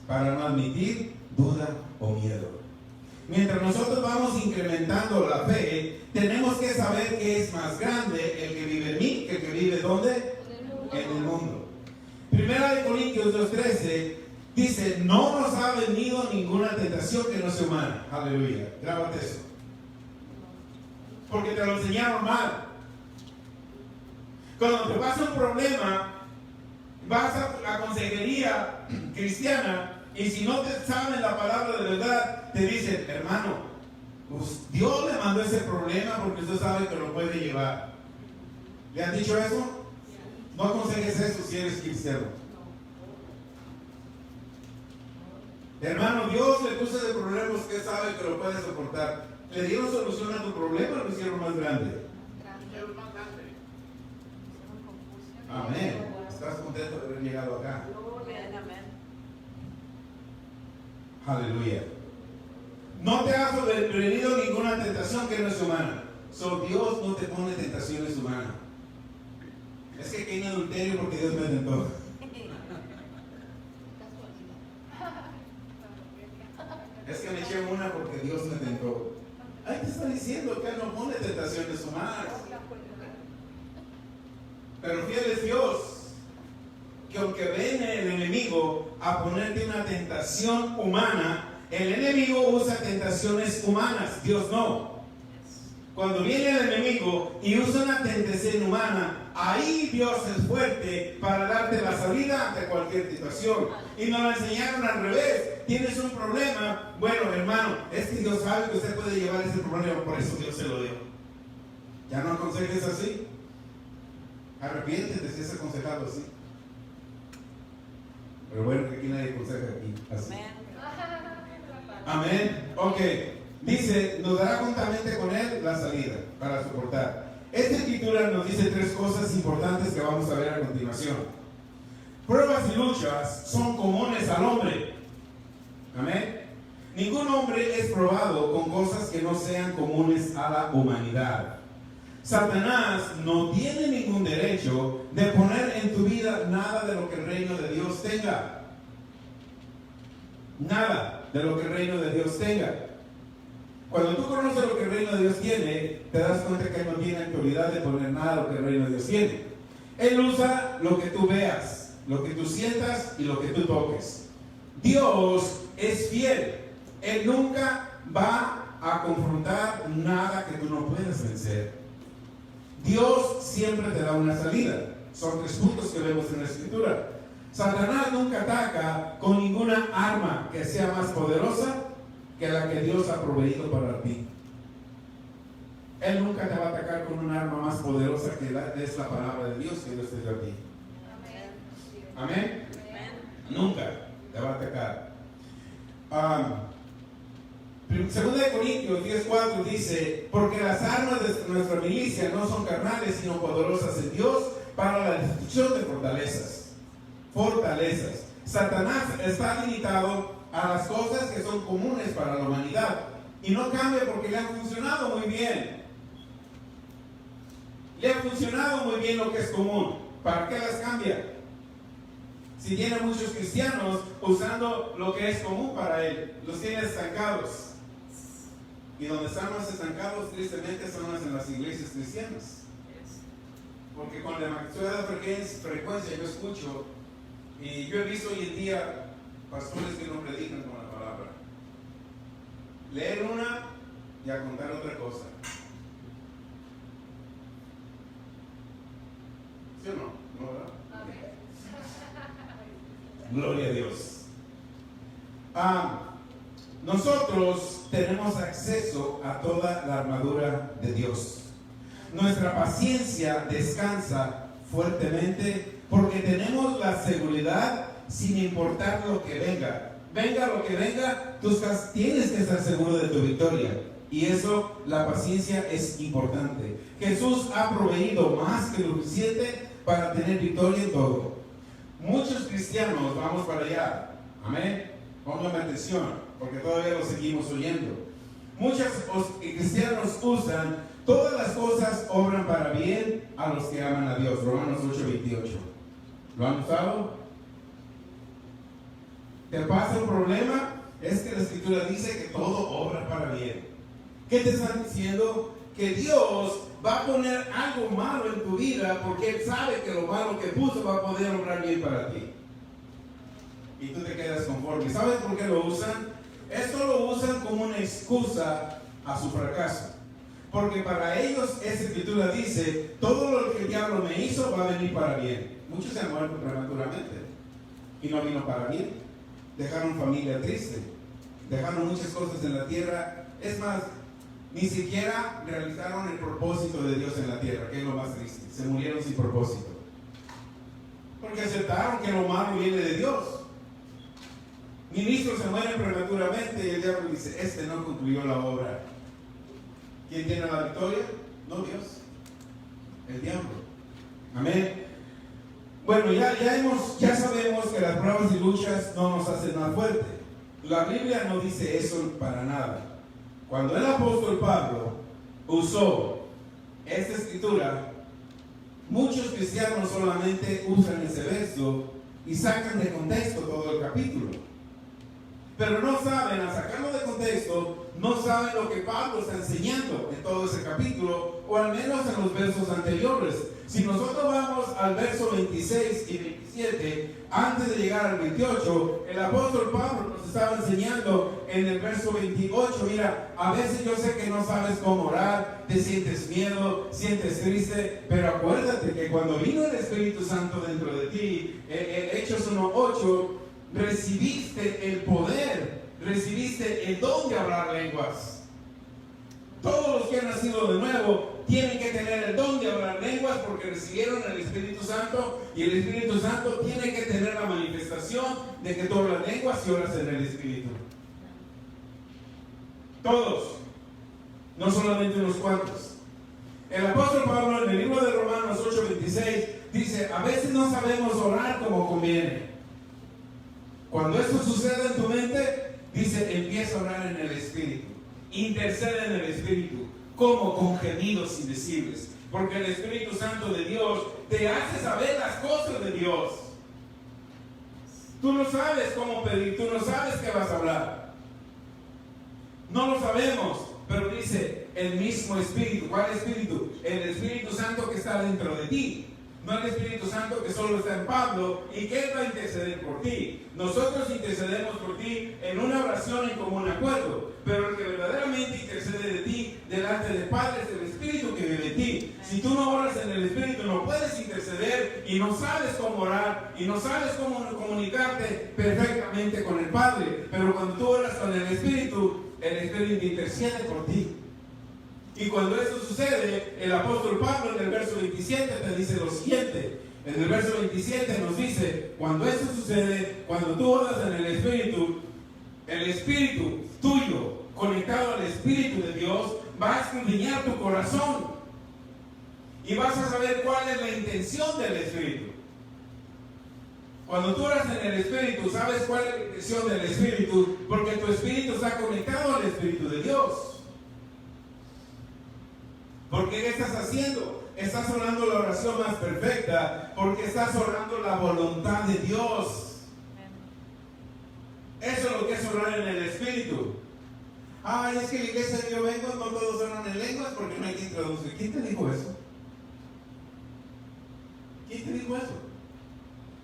para no admitir duda o miedo. mientras nosotros vamos incrementando la fe, tenemos que saber que es más grande el que vive en mí que el que vive ¿dónde? En el mundo. Primera de Corintios 2:13 dice, no nos ha venido ninguna tentación que no sea humana. Aleluya. Grábate eso. Porque te lo enseñaron mal. Cuando te pasa un problema, vas a la consejería cristiana y si no te saben la palabra de verdad, te dicen, hermano, pues Dios le mandó ese problema porque usted sabe que lo puede llevar. ¿Le han dicho eso? No aconsejes eso si eres cristiano. Hermano, Dios le puso de problemas que sabe que lo puede soportar. ¿Le dieron solución a tu problema o lo hicieron más grande? Amén. ¿Estás contento de haber llegado acá? Aleluya. No te ha sobrevenido ninguna tentación que no es humana. Dios no te pone tentaciones humanas. Es que hay un adulterio porque Dios me tentó. Es que me eché una porque Dios me tentó. Ahí te está diciendo que Él no pone tentaciones humanas. Pero fiel es Dios, que aunque viene el enemigo a ponerte una tentación humana, el enemigo usa tentaciones humanas, Dios no. Cuando viene el enemigo y usa una tentación humana, ahí Dios es fuerte para darte la salida ante cualquier situación. Y nos lo enseñaron al revés. Tienes un problema, bueno hermano, es que Dios sabe que usted puede llevar ese problema, por eso Dios se lo dio. Ya no aconsejes así. Arrepiéntete si es aconsejado así. Pero bueno, que aquí nadie aconseja aquí así. Amén. Ok. Dice, nos dará juntamente con Él la salida para soportar. Este título nos dice tres cosas importantes que vamos a ver a continuación. Pruebas y luchas son comunes al hombre. Amén. Ningún hombre es probado con cosas que no sean comunes a la humanidad. Satanás no tiene ningún derecho de poner en tu vida nada de lo que el reino de Dios tenga. Nada de lo que el reino de Dios tenga. Cuando tú conoces lo que el reino de Dios tiene, te das cuenta que Él no tiene autoridad de poner nada de lo que el reino de Dios tiene. Él usa lo que tú veas, lo que tú sientas y lo que tú toques. Dios es fiel. Él nunca va a confrontar nada que tú no puedas vencer. Dios siempre te da una salida. Son tres puntos que vemos en la Escritura. Satanás nunca ataca con ninguna arma que sea más poderosa que la que Dios ha proveído para ti. Él nunca te va a atacar con una arma más poderosa que es la palabra de Dios que Dios te dio a ti. Amén. Nunca te va a atacar. Segunda de Corintios 10:4 dice, porque las armas de nuestra milicia no son carnales, sino poderosas en Dios para la destrucción de fortalezas. Satanás está limitado a las cosas que son comunes para la humanidad y no cambia porque le ha funcionado muy bien. Le ha funcionado muy bien lo que es común. ¿Para qué las cambia? Si tiene muchos cristianos usando lo que es común para él, los tiene estancados. Y donde están más estancados, tristemente, son en las iglesias cristianas. Porque con demasiada frecuencia yo escucho, y yo he visto hoy en día pastores que no predican con la palabra. Leer una y a contar otra cosa. ¿Sí o no? ¿No, verdad? Gloria a Dios. Nosotros tenemos acceso a toda la armadura de Dios. Nuestra paciencia descansa fuertemente porque tenemos la seguridad sin importar lo que venga. Venga lo que venga, tú tienes que estar seguro de tu victoria. Y eso, la paciencia es importante. Jesús ha proveído más que lo suficiente para tener victoria en todo. Muchos cristianos, vamos para allá. Amén. Pónganme atención, porque todavía lo seguimos oyendo. Muchos cristianos usan todas las cosas obran para bien a los que aman a Dios. Romanos 8:28. ¿Lo han usado? Te pasa un problema, Es que la Escritura dice que todo obra para bien. ¿Qué te están diciendo? Que Dios va a poner algo malo en tu vida porque Él sabe que lo malo que puso va a poder obrar bien para ti. Y tú te quedas conforme. ¿Sabes por qué lo usan? Esto lo usan como una excusa a su fracaso. Porque para ellos esa Escritura dice, todo lo que el diablo me hizo va a venir para bien. Muchos se han muerto prematuramente y no vino para bien. Dejaron familia triste, dejaron muchas cosas en la tierra. Es más, ni siquiera realizaron el propósito de Dios en la tierra, que es lo más triste. Se murieron sin propósito. Porque aceptaron que lo malo viene de Dios. Ministros se mueren prematuramente y el diablo dice, este no concluyó la obra. ¿Quién tiene la victoria? No Dios, el diablo. Amén. Bueno, ya sabemos que las pruebas y luchas no nos hacen más fuerte. La Biblia no dice eso para nada. Cuando el apóstol Pablo usó esta escritura, muchos cristianos solamente usan ese verso y sacan de contexto todo el capítulo. Pero no saben, al sacarlo de contexto, no saben lo que Pablo está enseñando en todo ese capítulo, o al menos en los versos anteriores. Si nosotros vamos al verso 26 y 27, antes de llegar al 28, el apóstol Pablo nos estaba enseñando en el verso 28, mira, a veces yo sé que no sabes cómo orar, te sientes miedo, sientes triste, pero acuérdate que cuando vino el Espíritu Santo dentro de ti, Hechos 1:8, recibiste el poder, recibiste el don de hablar lenguas. Todos los que han nacido de nuevo tienen que tener el don de hablar lenguas porque recibieron el Espíritu Santo, y el Espíritu Santo tiene que tener la manifestación de que tú hablas lenguas y oras en el Espíritu. Todos, no solamente unos cuantos. El apóstol Pablo en el libro de Romanos 8:26 dice, a veces no sabemos orar como conviene. Cuando esto sucede en tu mente, dice, empieza a orar en el Espíritu. Intercede en el Espíritu. ¿Cómo? Con gemidos indecibles. Porque el Espíritu Santo de Dios te hace saber las cosas de Dios. Tú no sabes cómo pedir, tú no sabes qué vas a hablar. No lo sabemos, pero dice el mismo Espíritu. ¿Cuál Espíritu? El Espíritu Santo que está dentro de ti. No el Espíritu Santo que solo está en Pablo y que Él va a interceder por ti. Nosotros intercedemos por ti en una oración en común acuerdo, pero el que verdaderamente intercede de ti delante del Padre es el Espíritu que vive en ti. Si tú no oras en el Espíritu, no puedes interceder y no sabes cómo orar y no sabes cómo comunicarte perfectamente con el Padre. Pero cuando tú oras con el Espíritu intercede por ti. Y cuando eso sucede, el apóstol Pablo en el verso 27 te dice lo siguiente. En el verso 27 nos dice, cuando eso sucede, cuando tú oras en el Espíritu tuyo, conectado al Espíritu de Dios, va a escudriñar tu corazón. Y vas a saber cuál es la intención del Espíritu. Cuando tú oras en el Espíritu, sabes cuál es la intención del Espíritu, porque tu Espíritu está conectado al Espíritu de Dios. Porque ¿qué estás haciendo? Estás orando la oración más perfecta, porque estás orando la voluntad de Dios. Eso es lo que es orar en el Espíritu. Ay, es que la iglesia que yo vengo no todos oran en lenguas porque no hay quien traducir. ¿Quién te dijo eso? ¿Quién te dijo eso?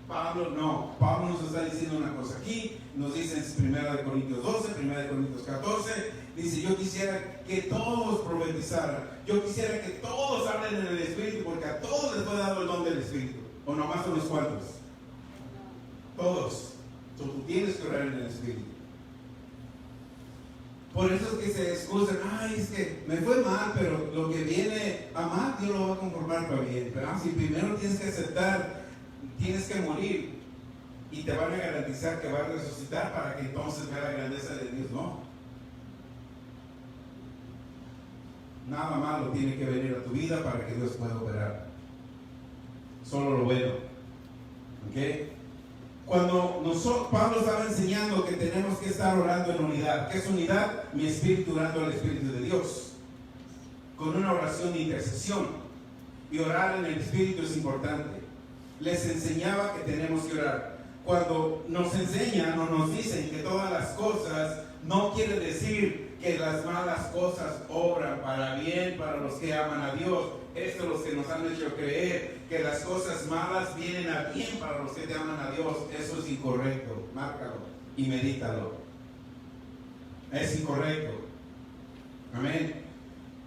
Pablo, no. Pablo nos está diciendo una cosa aquí. Nos dice en 1 Corintios 12, 1 Corintios 14. Dice, yo quisiera que todos profetizaran. Yo quisiera que todos hablen en el Espíritu, porque a todos les fue dado el don del Espíritu. O nomás a unos cuantos. Todos. Entonces tú tienes que orar en el Espíritu. Por eso es que se excusan. Ay, es que me fue mal, pero lo que viene a mal, Dios lo va a conformar para bien. Pero si primero tienes que aceptar, tienes que morir, y te van a garantizar que vas a resucitar para que entonces vea la grandeza de Dios. No. Nada malo tiene que venir a tu vida para que Dios pueda operar. Solo lo bueno. ¿Ok? Cuando Pablo estaba enseñando que tenemos que estar orando en unidad. ¿Qué es unidad? Mi espíritu orando al Espíritu de Dios. Con una oración de intercesión. Y orar en el Espíritu es importante. Les enseñaba que tenemos que orar. cuando nos enseñan o nos dicen que todas las cosas, no quiere decir que las malas cosas obran para bien para los que aman a Dios. Esto es lo que nos han hecho creer, que las cosas malas vienen a bien para los que te aman a Dios. Eso es incorrecto. Márcalo y medítalo. Es incorrecto. Amén.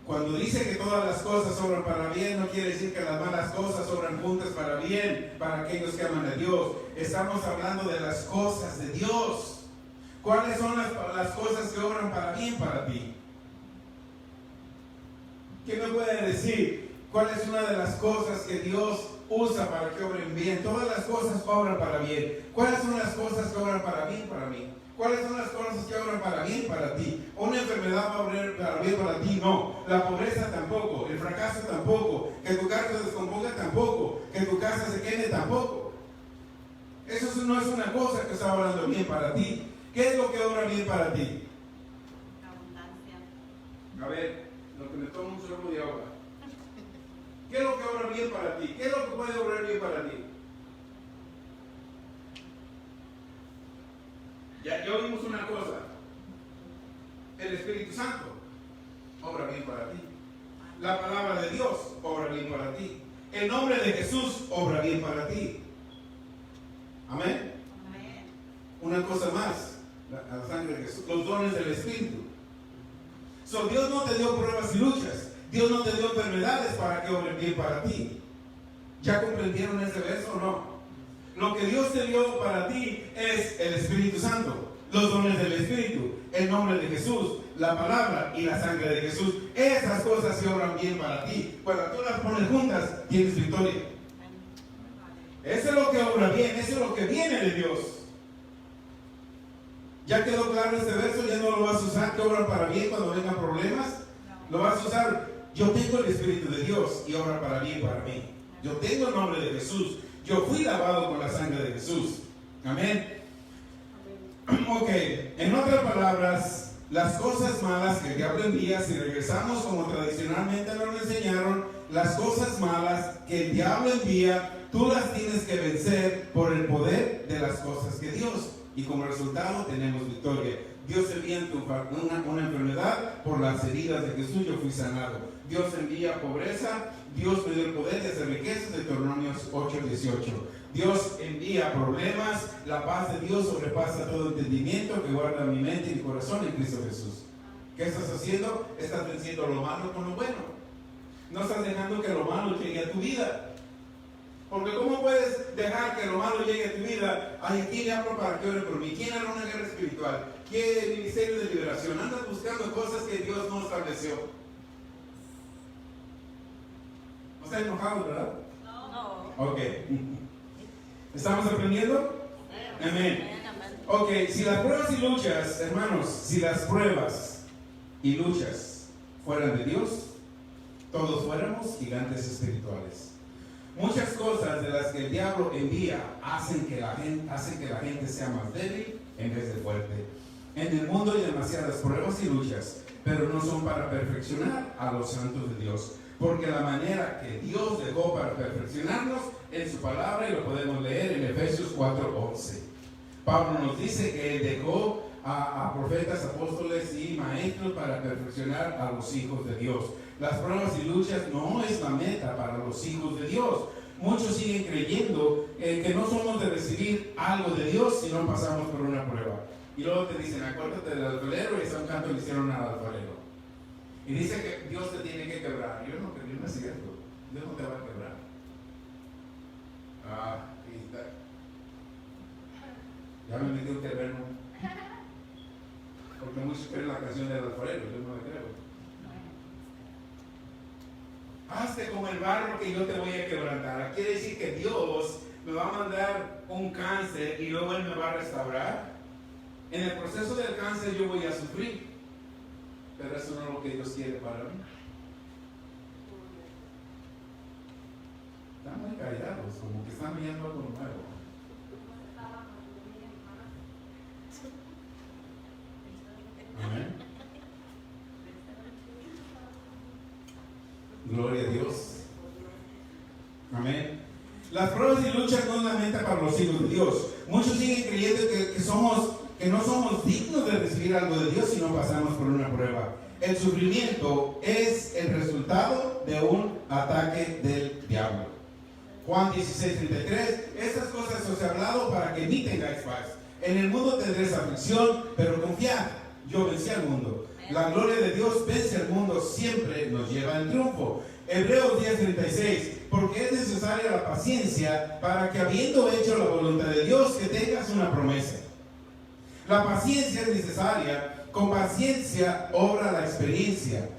Cuando dice que todas las cosas obran para bien, no quiere decir que las malas cosas obran juntas para bien para aquellos que aman a Dios. Estamos hablando de las cosas de Dios. ¿Cuáles son las cosas que obran para bien para ti? ¿Quién me puede decir cuál es una de las cosas que Dios usa para que obren bien? Todas las cosas obran para bien. ¿Cuáles son las cosas que obran para bien para mí? ¿Cuáles son las cosas que obran para bien para ti? ¿Una enfermedad va a obrar para bien para ti? No. La pobreza tampoco. El fracaso tampoco. Que tu casa se descomponga tampoco. Que tu casa se quede tampoco. Eso no es una cosa que está obrando bien para ti. ¿Qué es lo que obra bien para ti? La abundancia. A ver, lo que me toma un sorbo de agua. ¿Qué es lo que obra bien para ti? ¿Qué es lo que puede obrar bien para ti? Ya oímos una cosa. El Espíritu Santo obra bien para ti. La palabra de Dios obra bien para ti. El nombre de Jesús obra bien para ti. Amén. Amén. Una cosa más. La sangre de Jesús, los dones del Espíritu. Dios no te dio pruebas y luchas. Dios no te dio enfermedades para que obren bien para ti. ¿Ya comprendieron ese verso o no? Lo que Dios te dio para ti es el Espíritu Santo, los dones del Espíritu, el nombre de Jesús, la palabra y la sangre de Jesús. Esas cosas se obran bien para ti. Cuando tú las pones juntas, tienes victoria. Eso es lo que obra bien, eso es lo que viene de Dios. ¿Ya quedó claro este verso? ¿Ya no lo vas a usar que obran para bien cuando vengan problemas? Lo vas a usar. Yo tengo el Espíritu de Dios y obra para bien para mí. Yo tengo el nombre de Jesús. Yo fui lavado con la sangre de Jesús. Amén. Ok, en otras palabras, las cosas malas que el diablo envía, si regresamos como tradicionalmente nos enseñaron, las cosas malas que el diablo envía, tú las tienes que vencer por el poder de las cosas que Dios. Y como resultado tenemos victoria. Dios envía una enfermedad, por las heridas de Jesús yo fui sanado. Dios envía pobreza, Dios me dio el poder de hacer riquezas, Deuteronomio 8:18. Dios envía problemas, la paz de Dios sobrepasa todo entendimiento, que guarda mi mente y mi corazón en Cristo Jesús. ¿Qué estás haciendo? Estás venciendo lo malo con lo bueno. No estás dejando que lo malo llegue a tu vida. Porque ¿cómo puedes dejar que lo malo llegue a tu vida? Ay, ¿quién le hablo para que ore por mí? ¿Quién hará una guerra espiritual? ¿Qué ministerio de liberación? Andas buscando cosas que Dios no estableció. ¿No está enojado, verdad? No. Ok. ¿Estamos aprendiendo? Amén. Ok, si las pruebas y luchas, hermanos, si las pruebas y luchas fueran de Dios, todos fuéramos gigantes espirituales. Muchas cosas de las que el diablo envía hacen que la gente sea más débil en vez de fuerte. En el mundo hay demasiadas pruebas y luchas, pero no son para perfeccionar a los santos de Dios. Porque la manera que Dios dejó para perfeccionarnos en su palabra, y lo podemos leer en Efesios 4:11. Pablo nos dice que Él dejó a profetas, apóstoles y maestros para perfeccionar a los hijos de Dios. Las pruebas y luchas no es la meta para los hijos de Dios. Muchos siguen creyendo que no somos de recibir algo de Dios si no pasamos por una prueba. Y luego te dicen, acuérdate del alfarero, y ese un canto le hicieron al alfarero. Y dice que Dios te tiene que quebrar. Yo no creo, no es cierto. Dios no te va a quebrar. Ahí está. Ya me metí un terreno. Porque muchos creen la canción del alfarero, yo no la creo. Hazte como el barro que yo te voy a quebrantar. Quiere decir que Dios me va a mandar un cáncer y luego Él me va a restaurar. En el proceso del cáncer yo voy a sufrir, pero eso no es lo que Dios quiere para mí. Están muy callados, como que están viendo algo nuevo. Amén. Gloria a Dios. Amén. Las pruebas y luchas no es la meta para los hijos de Dios. Muchos siguen creyendo que no somos dignos de recibir algo de Dios si no pasamos por una prueba. El sufrimiento es el resultado de un ataque del diablo. Juan 16:33, estas cosas os he hablado para que en mí tengáis paz. En el mundo tendréis aflicción, pero confiad, yo vencí al mundo. La gloria de Dios vence al mundo, siempre nos lleva al triunfo. Hebreos 10:36, porque es necesaria la paciencia para que habiendo hecho la voluntad de Dios, que tengas una promesa. La paciencia es necesaria, con paciencia obra la experiencia.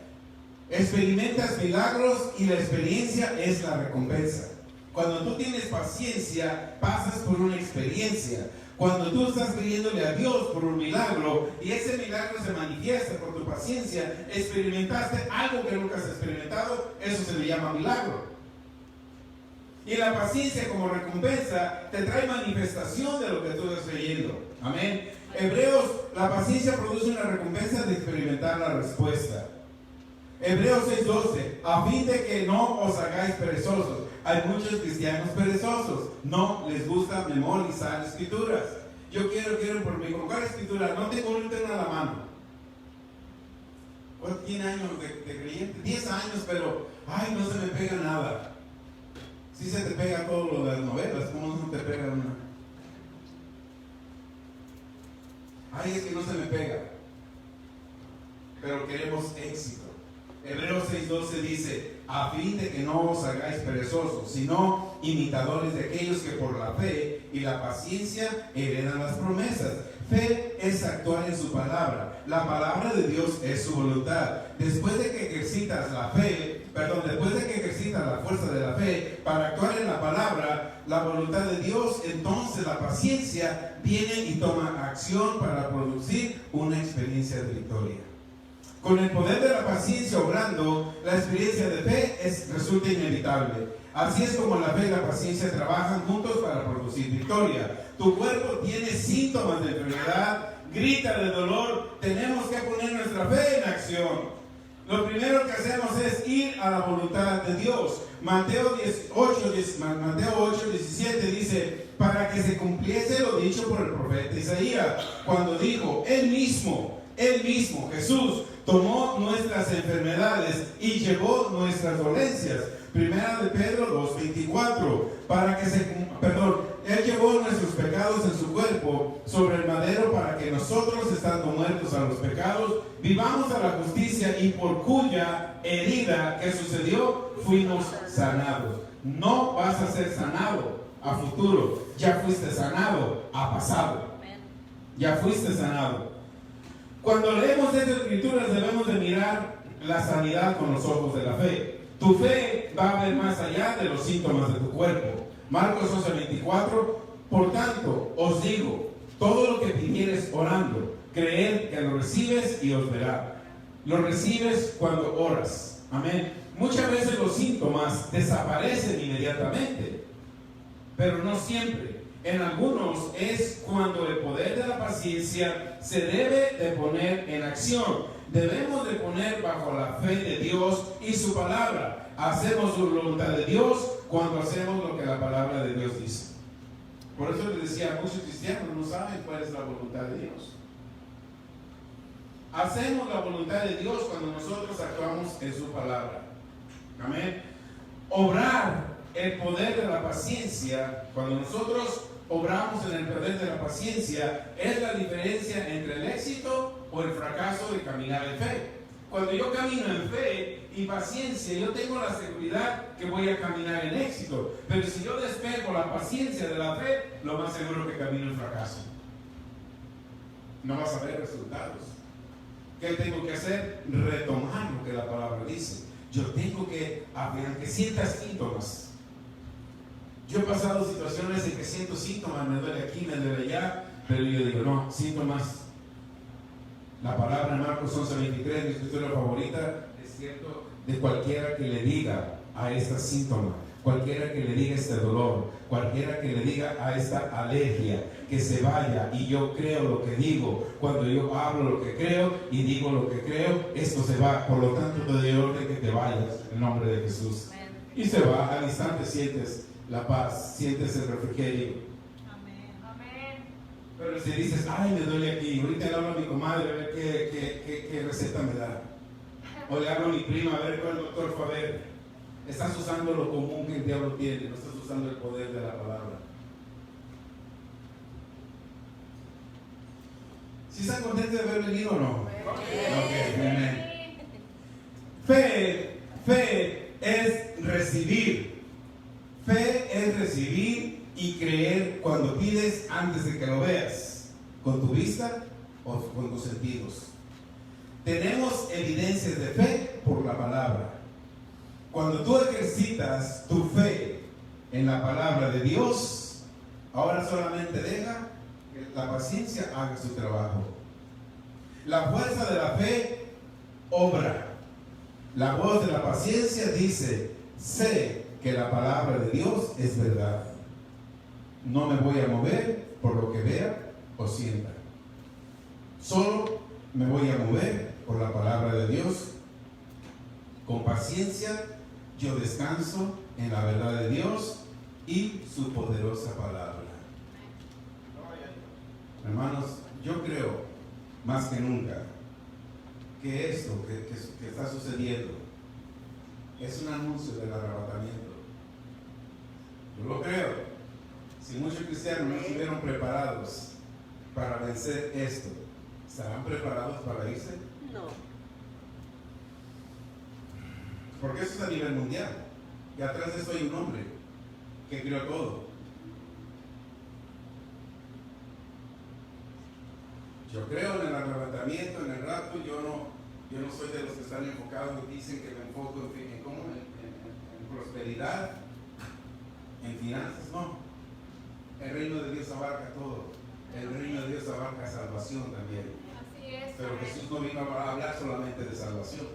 Experimentas milagros y la experiencia es la recompensa. Cuando tú tienes paciencia, pasas por una experiencia. Cuando tú estás pidiéndole a Dios por un milagro y ese milagro se manifiesta por tu paciencia, experimentaste algo que nunca has experimentado, eso se le llama milagro. Y la paciencia como recompensa te trae manifestación de lo que tú estás creyendo. Amén. Hebreos, la paciencia produce una recompensa de experimentar la respuesta. Hebreos 6:12, a fin de que no os hagáis perezosos. Hay muchos cristianos perezosos, no les gusta memorizar escrituras. Yo quiero por mí, ¿con cuál escritura? No tengo una a la mano. ¿Cuántos tiene años de creyente? 10 años, pero, ay, no se me pega nada. Si se te pega todo lo de las novelas, ¿cómo no te pega una? Ay, es que no se me pega. Pero queremos éxito. Hebreos 6:12 dice, a fin de que no os hagáis perezosos, sino imitadores de aquellos que por la fe y la paciencia heredan las promesas. Fe es actuar en su palabra. La palabra de Dios es su voluntad. Después de que ejercitas la fuerza de la fe para actuar en la palabra, la voluntad de Dios, entonces la paciencia viene y toma acción para producir una experiencia de victoria. Con el poder de la paciencia obrando, la experiencia de fe resulta inevitable. Así es como la fe y la paciencia trabajan juntos para producir victoria. Tu cuerpo tiene síntomas de enfermedad, grita de dolor. Tenemos que poner nuestra fe en acción. Lo primero que hacemos es ir a la voluntad de Dios. Mateo 8:17 dice, para que se cumpliese lo dicho por el profeta Isaías, cuando dijo, Él mismo, Jesús, tomó nuestras enfermedades y llevó nuestras dolencias. Primera de Pedro 2:24, Él llevó nuestros pecados en su cuerpo sobre el madero para que nosotros, estando muertos a los pecados, vivamos a la justicia, y por cuya herida que sucedió, fuimos sanados. No vas a ser sanado a futuro, ya fuiste sanado a pasado. Ya fuiste sanado. Cuando leemos estas escrituras debemos de mirar la sanidad con los ojos de la fe. Tu fe va a ver más allá de los síntomas de tu cuerpo. Marcos 11:24, por tanto os digo, todo lo que pidieres orando, creed que lo recibes y os verá. Lo recibes cuando oras. Amén. Muchas veces los síntomas desaparecen inmediatamente, pero no siempre. En algunos es cuando el poder de la paciencia se debe de poner en acción. Debemos de poner bajo la fe de Dios y su palabra. Hacemos la voluntad de Dios cuando hacemos lo que la palabra de Dios dice. Por eso les decía, muchos cristianos no saben cuál es la voluntad de Dios. Hacemos la voluntad de Dios cuando nosotros actuamos en su palabra. Amén. Obrar el poder de la paciencia, cuando nosotros obramos en el poder de la paciencia, es la diferencia entre el éxito o el fracaso de caminar en fe. Cuando yo camino en fe y paciencia, yo tengo la seguridad que voy a caminar en éxito. Pero si yo despego la paciencia de la fe, lo más seguro que camino en fracaso. No vas a ver resultados. ¿Qué tengo que hacer? Retomar lo que la palabra dice. Yo tengo que, aunque sienta síntomas. Yo he pasado situaciones en que siento síntomas, me duele aquí, me duele allá, pero yo digo, no, síntomas. La palabra en Marcos 11:23, mi escritura favorita, es cierto, de cualquiera que le diga a este síntoma, cualquiera que le diga este dolor, cualquiera que le diga a esta alergia, que se vaya. Y yo creo lo que digo. Cuando yo hablo lo que creo y digo lo que creo, esto se va. Por lo tanto, te doy orden que te vayas en nombre de Jesús. Y se va. Al instante sientes la paz, sientes el refrigerio. Amén. Amén. Pero si dices, ay, me duele aquí, ahorita le hablo a mi comadre a ver qué receta me da. O le hablo a mi prima a ver cuál doctor fue a ver. Estás usando lo común que el diablo tiene, no estás usando el poder de la palabra. ¿Sí están contentos de haber venido o no? Ok, amén. Fe es recibir. Fe es recibir y creer cuando pides antes de que lo veas, con tu vista o con tus sentidos. Tenemos evidencias de fe por la palabra. Cuando tú ejercitas tu fe en la palabra de Dios, ahora solamente deja que la paciencia haga su trabajo. La fuerza de la fe obra. La voz de la paciencia dice, sé que la palabra de Dios es verdad. No me voy a mover por lo que vea o sienta. Solo me voy a mover por la palabra de Dios. Con paciencia yo descanso en la verdad de Dios y su poderosa palabra. Hermanos, yo creo más que nunca que esto que está sucediendo es un anuncio del arrebatamiento. Yo lo creo. Si muchos cristianos no estuvieron preparados para vencer esto, ¿estarán preparados para irse? No. Porque eso es a nivel mundial. Y atrás de eso hay un hombre que creó todo. Yo creo en el arrebatamiento, en el rapto. Yo no soy de los que están enfocados y dicen que me enfoco en prosperidad, en finanzas. No. El reino de Dios abarca todo. El reino de Dios abarca salvación también. Así es. Pero Jesús no vino a hablar solamente de salvación.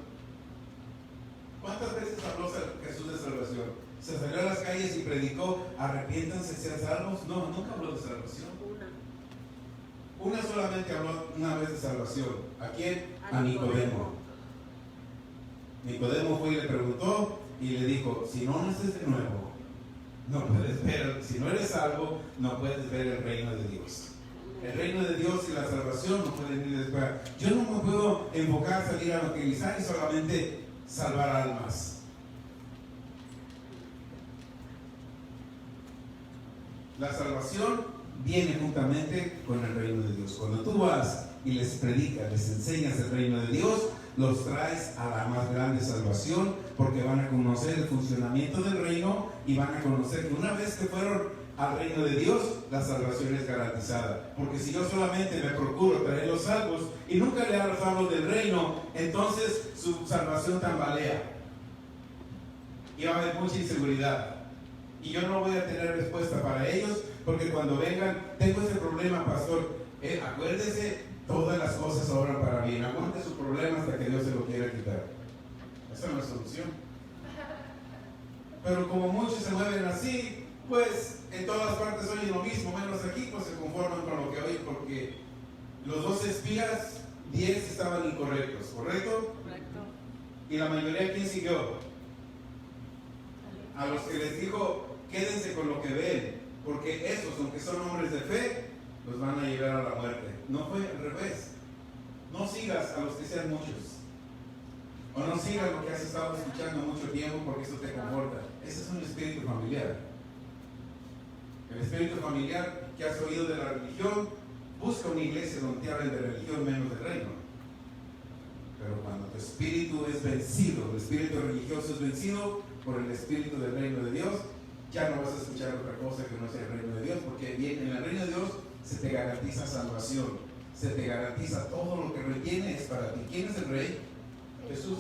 ¿Cuántas veces habló Jesús de salvación? ¿Se salió a las calles y predicó, arrepiéntanse, sean salvos? No, nunca habló de salvación. Una solamente habló una vez de salvación. ¿A quién? A Nicodemo. Nicodemo fue y le preguntó y le dijo, si no naces de nuevo, no puedes ver, si no eres salvo, no puedes ver el reino de Dios. El reino de Dios y la salvación no pueden ir después. Yo no me puedo enfocar, salir a evangelizar y solamente salvar almas. La salvación viene juntamente con el reino de Dios. Cuando tú vas y les predicas, les enseñas el reino de Dios, los traes a la más grande salvación, porque van a conocer el funcionamiento del reino y van a conocer que una vez que fueron al reino de Dios, la salvación es garantizada. Porque si yo solamente me procuro traer los salvos y nunca le hablo del reino, entonces su salvación tambalea y va a haber mucha inseguridad. Y yo no voy a tener respuesta para ellos, porque cuando vengan, tengo ese problema, pastor. Acuérdese, todas las cosas obran para bien. Aguante su problema hasta que Dios se lo quiera quitar. Esa no es la solución. Pero como muchos se mueven así, pues en todas partes oyen lo mismo, menos aquí, pues se conforman con lo que oyen, porque los 12 espías, 10 estaban incorrectos, ¿correcto? Correcto. Y la mayoría, ¿quién siguió? A los que les dijo, quédense con lo que ven, porque esos, aunque son hombres de fe, los van a llevar a la muerte. No fue al revés. No sigas a los que sean muchos, o no sigas lo que has estado escuchando mucho tiempo, porque eso te conforta. Ese es un espíritu familiar. El espíritu familiar que has oído de la religión, busca una iglesia donde te hablen de religión menos de reino. Pero cuando tu espíritu es vencido, el espíritu religioso es vencido por el espíritu del reino de Dios, ya no vas a escuchar otra cosa que no sea el reino de Dios, porque bien, en el reino de Dios se te garantiza salvación, se te garantiza todo lo que retiene es para ti. ¿Quién es el rey? Jesús.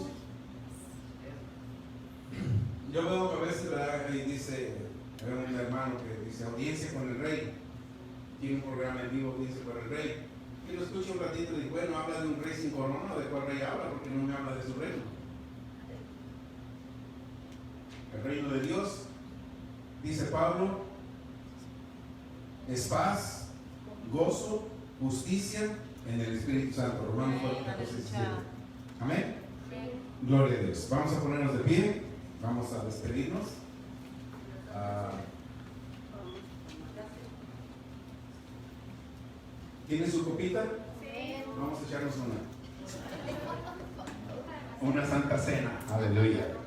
Yo veo que a veces, ¿verdad? Y dice, un hermano que dice audiencia con el rey, tiene un programa en vivo, audiencia con el rey, y lo escucho un ratito y digo, bueno, habla de un rey sin corona, ¿de cuál rey habla? Porque no me habla de su reino. El reino de Dios, dice Pablo, es paz, gozo, justicia en el Espíritu Santo. Romanos 4:17. Amén. Gloria a Dios. Vamos a ponernos de pie, vamos a despedirnos. ¿Tiene su copita? Sí. Vamos a echarnos una santa cena. Aleluya.